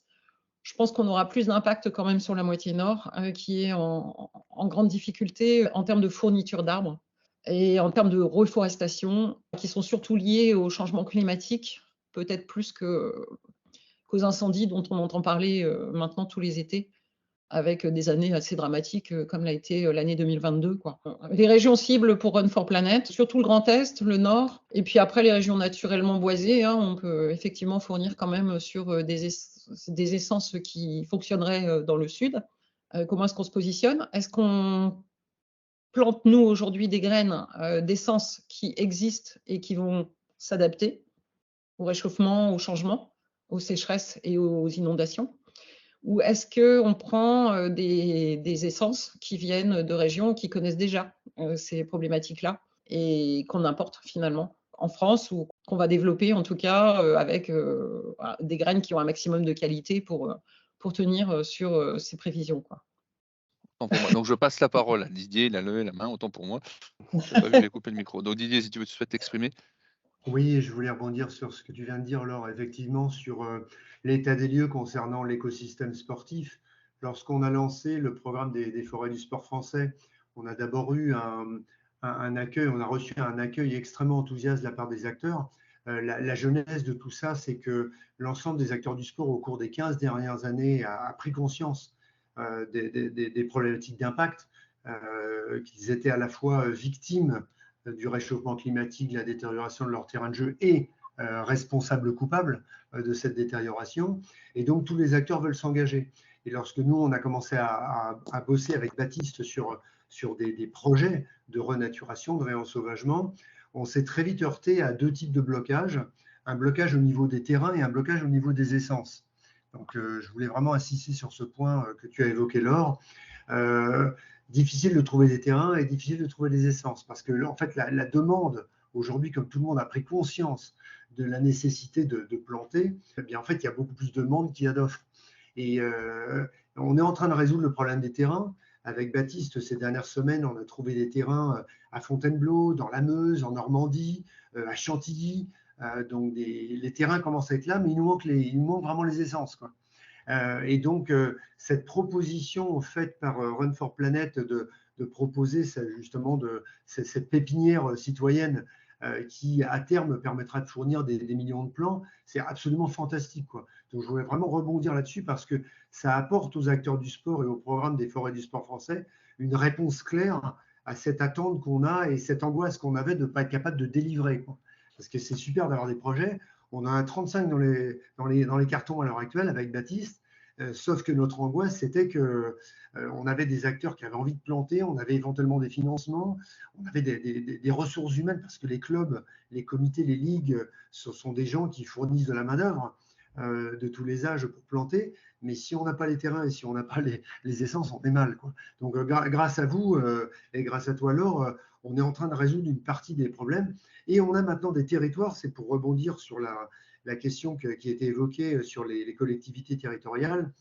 Je pense qu'on aura plus d'impact quand même sur la moitié nord, qui est en grande difficulté en termes de fourniture d'arbres et en termes de reforestation, qui sont surtout liés au changement climatique, peut-être plus qu'aux incendies dont on entend parler maintenant tous les étés, avec des années assez dramatiques comme l'a été l'année 2022, quoi. Les régions cibles pour Run for Planet, surtout le Grand Est, le Nord, et puis après les régions naturellement boisées, on peut effectivement fournir quand même sur des essences qui fonctionneraient dans le Sud. Comment est-ce qu'on se positionne? Est-ce qu'on plante, nous, aujourd'hui, des graines d'essences qui existent et qui vont s'adapter au réchauffement, au changement, aux sécheresses et aux inondations? Ou est-ce qu'on prend des essences qui viennent de régions qui connaissent déjà ces problématiques-là et qu'on importe finalement en France ou qu'on va développer en tout cas avec des graines qui ont un maximum de qualité pour tenir sur ces prévisions, quoi. Autant pour moi. Donc je passe la parole à Didier, il a levé la main, autant pour moi. Je n'ai pas vu, j'ai coupé le micro. Donc Didier, si tu souhaites t'exprimer. Oui, je voulais rebondir sur ce que tu viens de dire, Laure, effectivement, sur l'état des lieux concernant l'écosystème sportif. Lorsqu'on a lancé le programme des forêts du sport français, on a d'abord eu un accueil, on a reçu un accueil extrêmement enthousiaste de la part des acteurs. La genèse de tout ça, c'est que l'ensemble des acteurs du sport au cours des 15 dernières années a pris conscience des problématiques d'impact, qu'ils étaient à la fois victimes du réchauffement climatique, de la détérioration de leur terrain de jeu et responsables coupables de cette détérioration. Et donc, tous les acteurs veulent s'engager. Et lorsque nous, on a commencé à bosser avec Baptiste sur des projets de renaturation, de réensauvagement, on s'est très vite heurté à 2 types de blocages, un blocage au niveau des terrains et un blocage au niveau des essences. Donc, je voulais vraiment insister sur ce point que tu as évoqué, Laure. Difficile de trouver des terrains et difficile de trouver des essences parce que en fait la demande aujourd'hui, comme tout le monde a pris conscience de la nécessité de planter, eh bien en fait il y a beaucoup plus de demandes qu'il y a d'offres. Et on est en train de résoudre le problème des terrains. Avec Baptiste, ces dernières semaines, on a trouvé des terrains à Fontainebleau, dans la Meuse, en Normandie, à Chantilly. Donc les terrains commencent à être là, mais il nous manque vraiment les essences, quoi. Et donc, cette proposition faite par Run for Planet de proposer justement cette pépinière citoyenne qui, à terme, permettra de fournir des millions de plants. C'est absolument fantastique, quoi. Donc, je voulais vraiment rebondir là-dessus parce que ça apporte aux acteurs du sport et au programme des forêts du sport français une réponse claire à cette attente qu'on a et cette angoisse qu'on avait de ne pas être capable de délivrer, quoi. Parce que c'est super d'avoir des projets. On a un 35 dans les cartons à l'heure actuelle avec Baptiste, sauf que notre angoisse, c'était qu'on avait des acteurs qui avaient envie de planter, on avait éventuellement des financements, on avait des ressources humaines, parce que les clubs, les comités, les ligues, ce sont des gens qui fournissent de la main-d'œuvre de tous les âges pour planter. Mais si on n'a pas les terrains et si on n'a pas les essences, on est mal, quoi. Donc, grâce à vous et grâce à toi, Laure, on est en train de résoudre une partie des problèmes. Et on a maintenant des territoires, c'est pour rebondir sur la question qui a été évoquée sur les collectivités territoriales.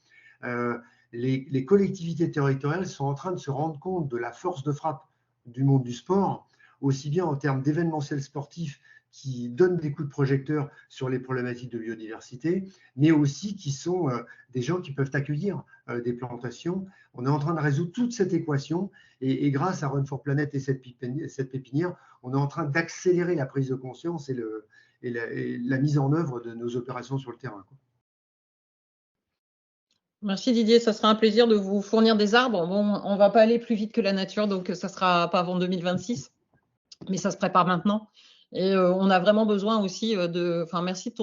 Les collectivités territoriales sont en train de se rendre compte de la force de frappe du monde du sport, aussi bien en termes d'événementiel sportif qui donnent des coups de projecteur sur les problématiques de biodiversité, mais aussi qui sont des gens qui peuvent accueillir des plantations. On est en train de résoudre toute cette équation et grâce à Run for Planet et cette pépinière, on est en train d'accélérer la prise de conscience et la mise en œuvre de nos opérations sur le terrain, quoi. Merci Didier, ça sera un plaisir de vous fournir des arbres. Bon, on ne va pas aller plus vite que la nature, donc ça ne sera pas avant 2026, mais ça se prépare maintenant. Et on a vraiment besoin aussi merci de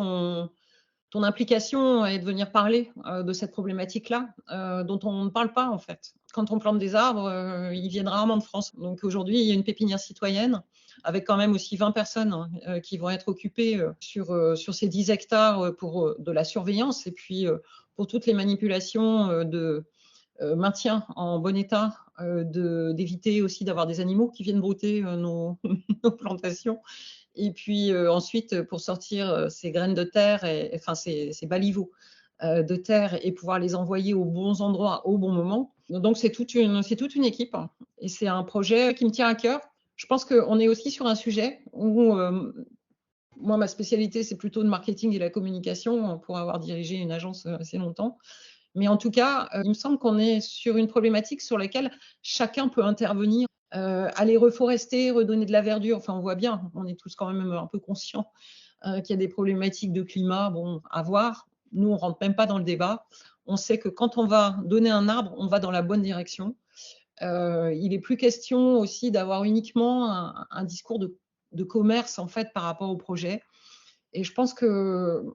ton implication et de venir parler de cette problématique-là, dont on ne parle pas en fait. Quand on plante des arbres, ils viennent rarement de France. Donc aujourd'hui, il y a une pépinière citoyenne avec quand même aussi 20 personnes qui vont être occupées sur ces 10 hectares pour de la surveillance et puis pour toutes les manipulations de maintien en bon état, d'éviter aussi d'avoir des animaux qui viennent brouter nos plantations. Et puis ensuite, pour sortir ces graines de terre, ces baliveaux de terre et pouvoir les envoyer aux bons endroits au bon moment. Donc, c'est toute une équipe et c'est un projet qui me tient à cœur. Je pense qu'on est aussi sur un sujet où moi, ma spécialité, c'est plutôt le marketing et la communication pour avoir dirigé une agence assez longtemps. Mais en tout cas, il me semble qu'on est sur une problématique sur laquelle chacun peut intervenir. Aller reforester, redonner de la verdure, enfin on voit bien, on est tous quand même un peu conscients qu'il y a des problématiques de climat, bon, à voir. Nous, on ne rentre même pas dans le débat. On sait que quand on va donner un arbre, on va dans la bonne direction. Il n'est plus question aussi d'avoir uniquement un discours de commerce en fait par rapport au projet. Et je pense que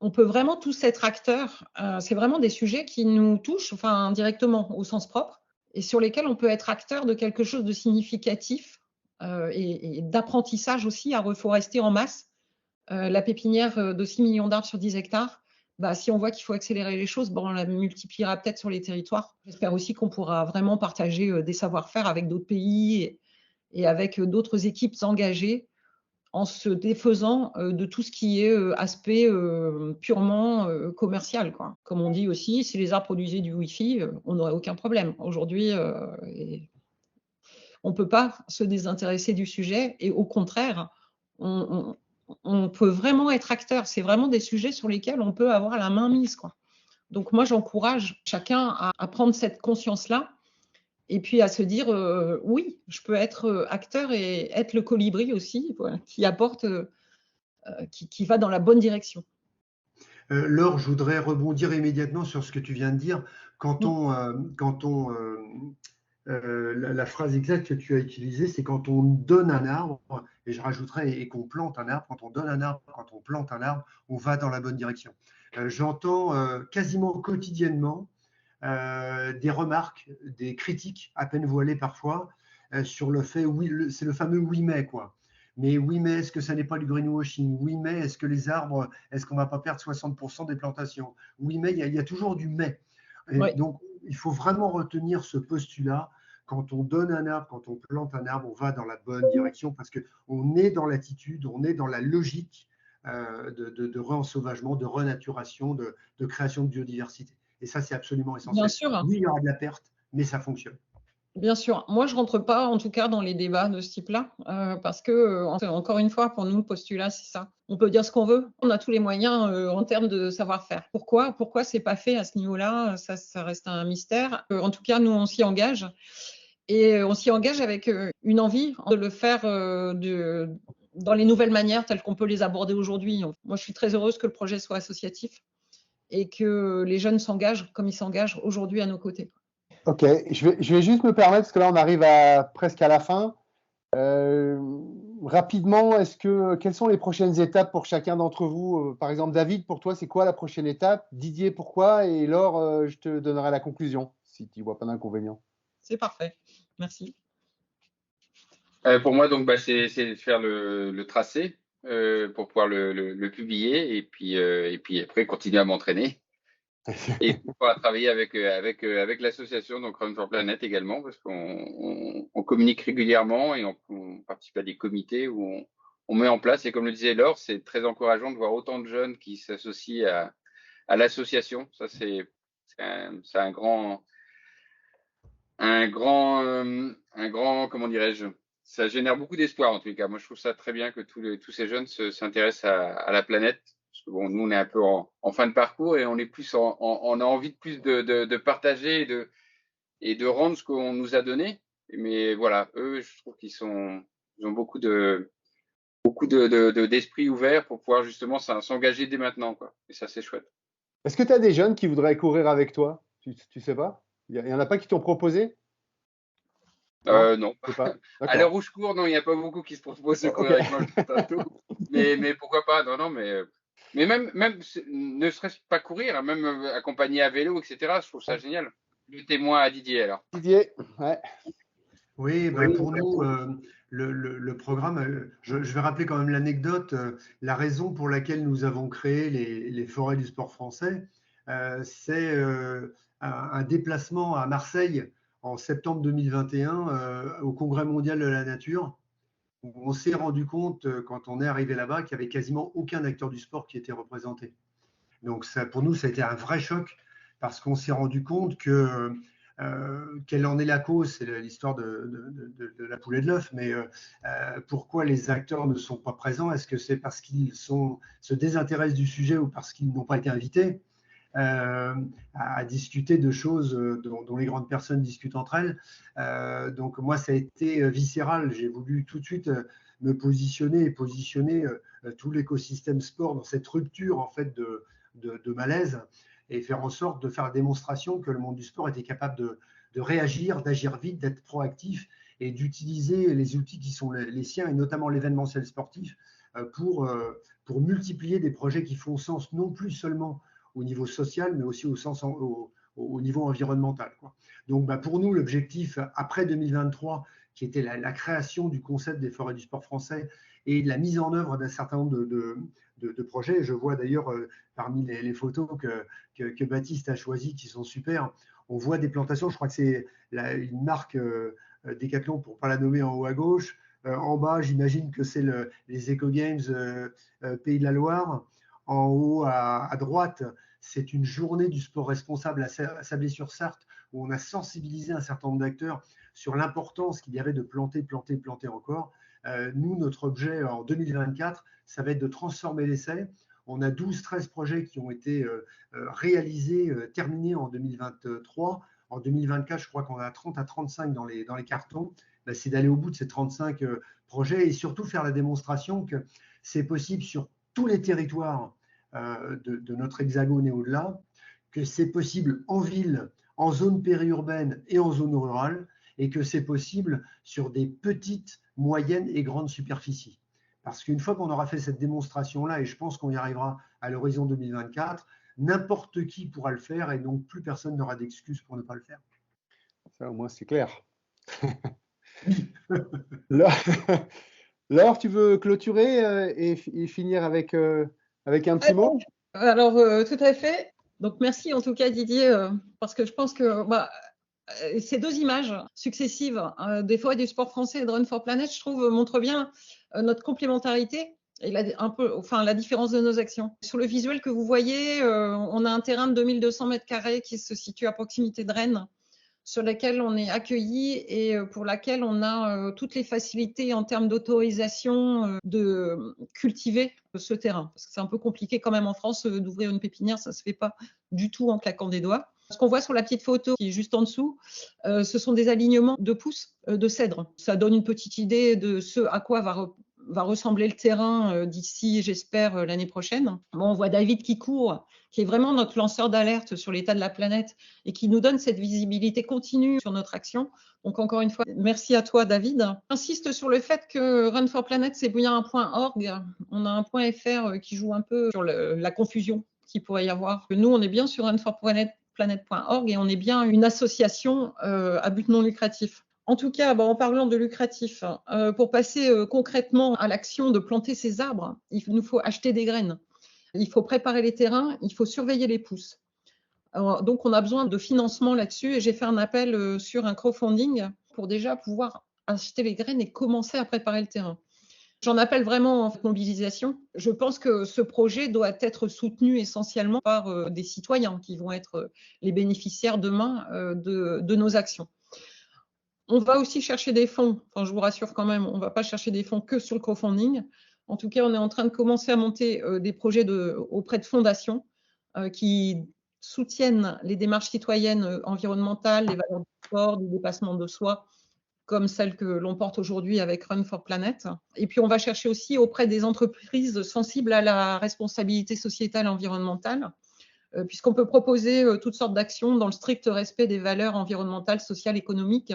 on peut vraiment tous être acteurs. C'est vraiment des sujets qui nous touchent, enfin directement au sens propre, et sur lesquels on peut être acteur de quelque chose de significatif et d'apprentissage aussi à reforester en masse. La pépinière de 6 millions d'arbres sur 10 hectares, si on voit qu'il faut accélérer les choses, on la multipliera peut-être sur les territoires. J'espère aussi qu'on pourra vraiment partager des savoir-faire avec d'autres pays et avec d'autres équipes engagées en se défaisant de tout ce qui est aspect purement commercial, quoi. Comme on dit aussi, si les arbres produisaient du Wi-Fi, on n'aurait aucun problème. Aujourd'hui, on ne peut pas se désintéresser du sujet et au contraire, on peut vraiment être acteur. C'est vraiment des sujets sur lesquels on peut avoir la main mise, quoi. Donc moi, j'encourage chacun à prendre cette conscience-là et puis à se dire oui, je peux être acteur et être le colibri aussi, voilà, qui apporte, qui va dans la bonne direction. Laure, je voudrais rebondir immédiatement sur ce que tu viens de dire. La phrase exacte que tu as utilisée, c'est quand on donne un arbre, et je rajouterais et qu'on plante un arbre, quand on donne un arbre, quand on plante un arbre, on va dans la bonne direction. J'entends quasiment quotidiennement des remarques, des critiques à peine voilées parfois sur le fait, oui, c'est le fameux oui mais quoi. Mais oui mais est-ce que ça n'est pas du greenwashing? Oui mais est-ce que les arbres, est-ce qu'on ne va pas perdre 60% des plantations? Oui mais il y a toujours du mais. Oui. Donc il faut vraiment retenir ce postulat. Quand on donne un arbre, quand on plante un arbre, on va dans la bonne direction parce qu'on est dans l'attitude, on est dans la logique de re-ensauvagement, de renaturation, de création de biodiversité. Et ça, c'est absolument essentiel. Bien sûr. Oui, il y aura de la perte, mais ça fonctionne. Bien sûr. Moi, je ne rentre pas, en tout cas, dans les débats de ce type-là, parce que, encore une fois, pour nous, le postulat, c'est ça. On peut dire ce qu'on veut. On a tous les moyens en termes de savoir-faire. Pourquoi ce n'est pas fait à ce niveau-là? Ça reste un mystère. En tout cas, nous, on s'y engage. Et on s'y engage avec une envie de le faire dans les nouvelles manières telles qu'on peut les aborder aujourd'hui. Moi, je suis très heureuse que le projet soit associatif et que les jeunes s'engagent comme ils s'engagent aujourd'hui à nos côtés. Ok, je vais juste me permettre, parce que là, on arrive presque à la fin. Rapidement, quelles sont les prochaines étapes pour chacun d'entre vous? Par exemple, David, pour toi, c'est quoi la prochaine étape? Didier, pourquoi? Et Laure, je te donnerai la conclusion, si tu ne vois pas d'inconvénient. C'est parfait, merci. Pour moi, donc, c'est de faire le tracé pour pouvoir le publier et puis après continuer à m'entraîner et pouvoir travailler avec l'association, donc Run for Planet également, parce qu'on communique régulièrement et on participe à des comités où on met en place. Et comme le disait Laure, c'est très encourageant de voir autant de jeunes qui s'associent à l'association. Ça, c'est un grand, comment dirais-je, ça génère beaucoup d'espoir en tous les cas. Moi, je trouve ça très bien que tous ces jeunes s'intéressent à la planète. Parce que bon, nous, on est un peu en fin de parcours et on est plus on a envie de plus de partager et de rendre ce qu'on nous a donné. Mais voilà, eux, je trouve ils ont beaucoup d'esprit ouvert pour pouvoir justement s'engager dès maintenant, quoi. Et ça, c'est chouette. Est-ce que tu as des jeunes qui voudraient courir avec toi? Tu sais pas? Il y en a pas qui t'ont proposé? Non. Pas. À l'heure où je cours, non, il n'y a pas beaucoup qui se proposent de courir avec moi. Mais pourquoi pas? Non, mais même ne serait-ce pas courir, hein, même accompagner à vélo, etc. Je trouve ça génial. Le témoin à Didier, alors. Didier, ouais. Oui, pour nous, le programme, je vais rappeler quand même l'anecdote. La raison pour laquelle nous avons créé les forêts du sport français, c'est un déplacement à Marseille en septembre 2021 au Congrès mondial de la nature, où on s'est rendu compte, quand on est arrivé là-bas, qu'il n'y avait quasiment aucun acteur du sport qui était représenté. Donc pour nous, ça a été un vrai choc, parce qu'on s'est rendu compte que quelle en est la cause, c'est l'histoire de la poule et de l'œuf, mais pourquoi les acteurs ne sont pas présents? Est-ce que c'est parce qu'ils se désintéressent du sujet ou parce qu'ils n'ont pas été invités à discuter de choses dont les grandes personnes discutent entre elles? Donc moi, ça a été viscéral. J'ai voulu tout de suite me positionner et positionner tout l'écosystème sport dans cette rupture en fait de malaise, et faire en sorte de faire la démonstration que le monde du sport était capable de réagir, d'agir vite, d'être proactif et d'utiliser les outils qui sont les siens, et notamment l'événementiel sportif, pour multiplier des projets qui font sens, non plus seulement au niveau social, mais aussi au niveau environnemental, quoi. Donc pour nous, l'objectif après 2023, qui était la création du concept des forêts du sport français et de la mise en œuvre d'un certain nombre de projets. Je vois d'ailleurs parmi les photos que Baptiste a choisies, qui sont super, on voit des plantations. Je crois que c'est une marque Decathlon, pour ne pas la nommer, en haut à gauche. En bas, j'imagine que c'est les Eco Games Pays de la Loire. En haut à droite, c'est une journée du sport responsable à Sablé-sur-Sarthe, où on a sensibilisé un certain nombre d'acteurs sur l'importance qu'il y avait de planter encore. Nous, notre objet en 2024, ça va être de transformer l'essai. On a 12-13 projets qui ont été réalisés, terminés en 2023. En 2024, je crois qu'on a 30 à 35 dans les cartons. C'est d'aller au bout de ces 35 projets et surtout faire la démonstration que c'est possible sur tous les territoires de notre hexagone et au-delà, que c'est possible en ville, en zone périurbaine et en zone rurale, et que c'est possible sur des petites, moyennes et grandes superficies. Parce qu'une fois qu'on aura fait cette démonstration-là, et je pense qu'on y arrivera à l'horizon 2024, n'importe qui pourra le faire, et donc plus personne n'aura d'excuses pour ne pas le faire. Ça, au moins, c'est clair. Laure, tu veux clôturer et finir avec un petit mot? Alors, tout à fait. Donc, merci en tout cas, Didier, parce que je pense que ces deux images successives des forêts du sport français et de Run for Planet, je trouve, montrent bien notre complémentarité et la différence de nos actions. Sur le visuel que vous voyez, on a un terrain de 2200 m² qui se situe à proximité de Rennes, sur laquelle on est accueilli et pour laquelle on a toutes les facilités en termes d'autorisation de cultiver ce terrain. Parce que c'est un peu compliqué quand même en France d'ouvrir une pépinière, ça ne se fait pas du tout en claquant des doigts. Ce qu'on voit sur la petite photo qui est juste en dessous, ce sont des alignements de pousses de cèdre. Ça donne une petite idée de ce à quoi va ressembler le terrain d'ici, j'espère, l'année prochaine. Bon, on voit David qui court, qui est vraiment notre lanceur d'alerte sur l'état de la planète et qui nous donne cette visibilité continue sur notre action. Donc, encore une fois, merci à toi, David. J'insiste sur le fait que Run for Planet, c'est bien un point .org. On a un point .fr qui joue un peu sur la confusion qu'il pourrait y avoir. Nous, on est bien sur runforplanet.org et on est bien une association à but non lucratif. En tout cas, en parlant de lucratif, pour passer concrètement à l'action de planter ces arbres, il nous faut acheter des graines. Il faut préparer les terrains, il faut surveiller les pousses. Alors, donc, on a besoin de financement là-dessus et j'ai fait un appel sur un crowdfunding pour déjà pouvoir acheter les graines et commencer à préparer le terrain. J'en appelle vraiment en mobilisation. Je pense que ce projet doit être soutenu essentiellement par des citoyens qui vont être les bénéficiaires demain de nos actions. On va aussi chercher des fonds. Enfin, je vous rassure quand même, on ne va pas chercher des fonds que sur le crowdfunding. En tout cas, on est en train de commencer à monter des projets auprès de fondations qui soutiennent les démarches citoyennes environnementales, les valeurs du sport, du dépassement de soi, comme celle que l'on porte aujourd'hui avec Run for Planet. Et puis, on va chercher aussi auprès des entreprises sensibles à la responsabilité sociétale et environnementale, puisqu'on peut proposer toutes sortes d'actions dans le strict respect des valeurs environnementales, sociales, économiques.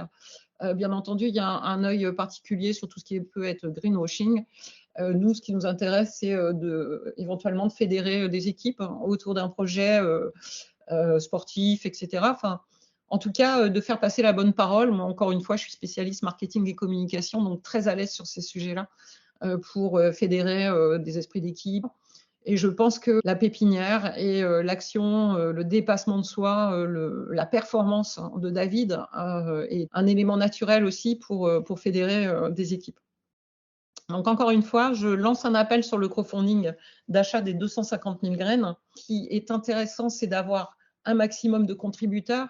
Bien entendu, il y a un œil particulier sur tout ce qui peut être greenwashing. Nous, ce qui nous intéresse, c'est éventuellement de fédérer des équipes autour d'un projet sportif, etc. Enfin, en tout cas, de faire passer la bonne parole. Moi, encore une fois, je suis spécialiste marketing et communication, donc très à l'aise sur ces sujets-là pour fédérer des esprits d'équipe. Et je pense que la pépinière et l'action, le dépassement de soi, la performance de David est un élément naturel aussi pour fédérer des équipes. Donc, encore une fois, je lance un appel sur le crowdfunding d'achat des 250 000 graines. Ce qui est intéressant, c'est d'avoir un maximum de contributeurs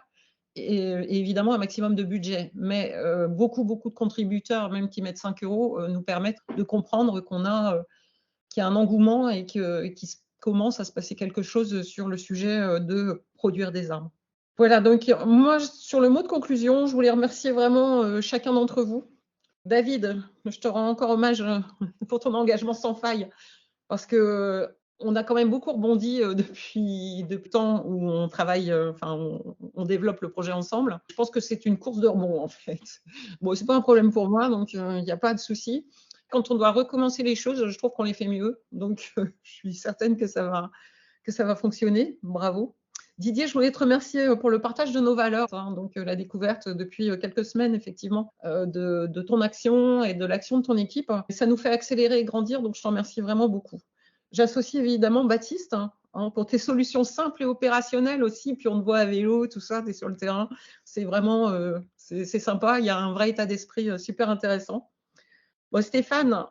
et évidemment un maximum de budget. Mais beaucoup de contributeurs, même qui mettent 5 €, nous permettent de comprendre qu'il y a un engouement et qu'il commence à se passer quelque chose sur le sujet de produire des arbres. Voilà, donc moi, sur le mot de conclusion, je voulais remercier vraiment chacun d'entre vous. David, je te rends encore hommage pour ton engagement sans faille, parce que on a quand même beaucoup rebondi depuis le temps où on travaille, on développe le projet ensemble. Je pense que c'est une course de rebond, en fait. Bon, c'est pas un problème pour moi, donc il n'y a pas de souci. Quand on doit recommencer les choses, je trouve qu'on les fait mieux. Donc, je suis certaine que ça va fonctionner. Bravo. Didier, je voulais te remercier pour le partage de nos valeurs, donc la découverte depuis quelques semaines, effectivement, de ton action et de l'action de ton équipe. Et ça nous fait accélérer et grandir, donc je t'en remercie vraiment beaucoup. J'associe évidemment Baptiste pour tes solutions simples et opérationnelles aussi, puis on te voit à vélo, tout ça, tu es sur le terrain. C'est vraiment c'est sympa, il y a un vrai état d'esprit super intéressant. Bon, Stéphane,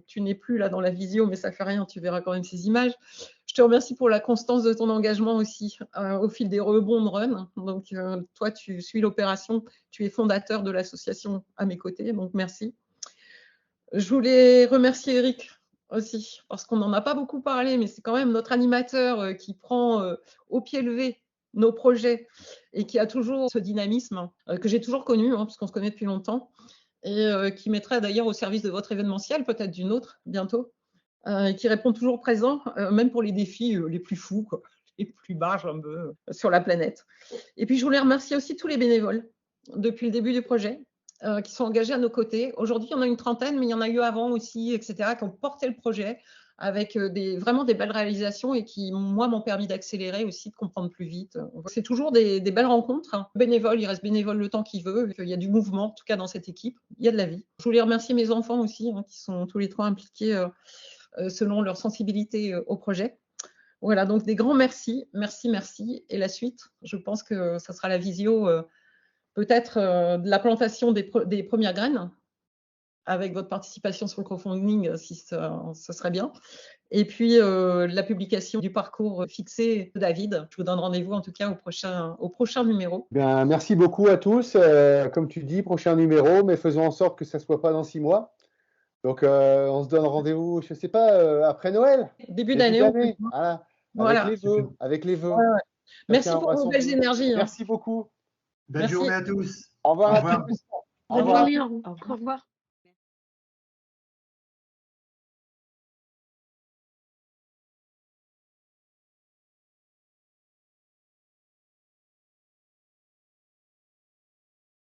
tu n'es plus là dans la visio, mais ça fait rien, tu verras quand même ces images. Je te remercie pour la constance de ton engagement aussi au fil des rebonds de Run. Donc, toi, tu suis l'opération, tu es fondateur de l'association à mes côtés, donc merci. Je voulais remercier Eric aussi, parce qu'on n'en a pas beaucoup parlé, mais c'est quand même notre animateur qui prend au pied levé nos projets et qui a toujours ce dynamisme que j'ai toujours connu, puisqu'on se connaît depuis longtemps, et qui mettrait d'ailleurs au service de votre événementiel, peut-être d'une autre bientôt, et qui répond toujours présent, même pour les défis les plus fous, quoi, les plus barges un peu sur la planète. Et puis je voulais remercier aussi tous les bénévoles depuis le début du projet, qui sont engagés à nos côtés. Aujourd'hui, il y en a une trentaine, mais il y en a eu avant aussi, etc., qui ont porté le projet avec vraiment des belles réalisations et qui, moi, m'ont permis d'accélérer aussi, de comprendre plus vite. C'est toujours des belles rencontres. Bénévole, il reste bénévole le temps qu'il veut. Il y a du mouvement, en tout cas dans cette équipe. Il y a de la vie. Je voulais remercier mes enfants aussi, qui sont tous les trois impliqués selon leur sensibilité au projet. Voilà, donc des grands merci, merci. Et la suite, je pense que ça sera la visio peut-être de la plantation des premières graines, avec votre participation sur le crowdfunding, si ce serait bien. Et puis, la publication du parcours fixé de David. Je vous donne rendez-vous en tout cas au prochain numéro. Bien, merci beaucoup à tous. Comme tu dis, prochain numéro, mais faisons en sorte que ça ne soit pas dans 6 mois. Donc, on se donne rendez-vous, je ne sais pas, après Noël. Début d'année. Voilà. Avec les vœux. Ouais. Merci pour vos belles énergies. Merci beaucoup. Belle journée à tous. Au revoir. Au revoir. À tous. Au revoir. Au revoir.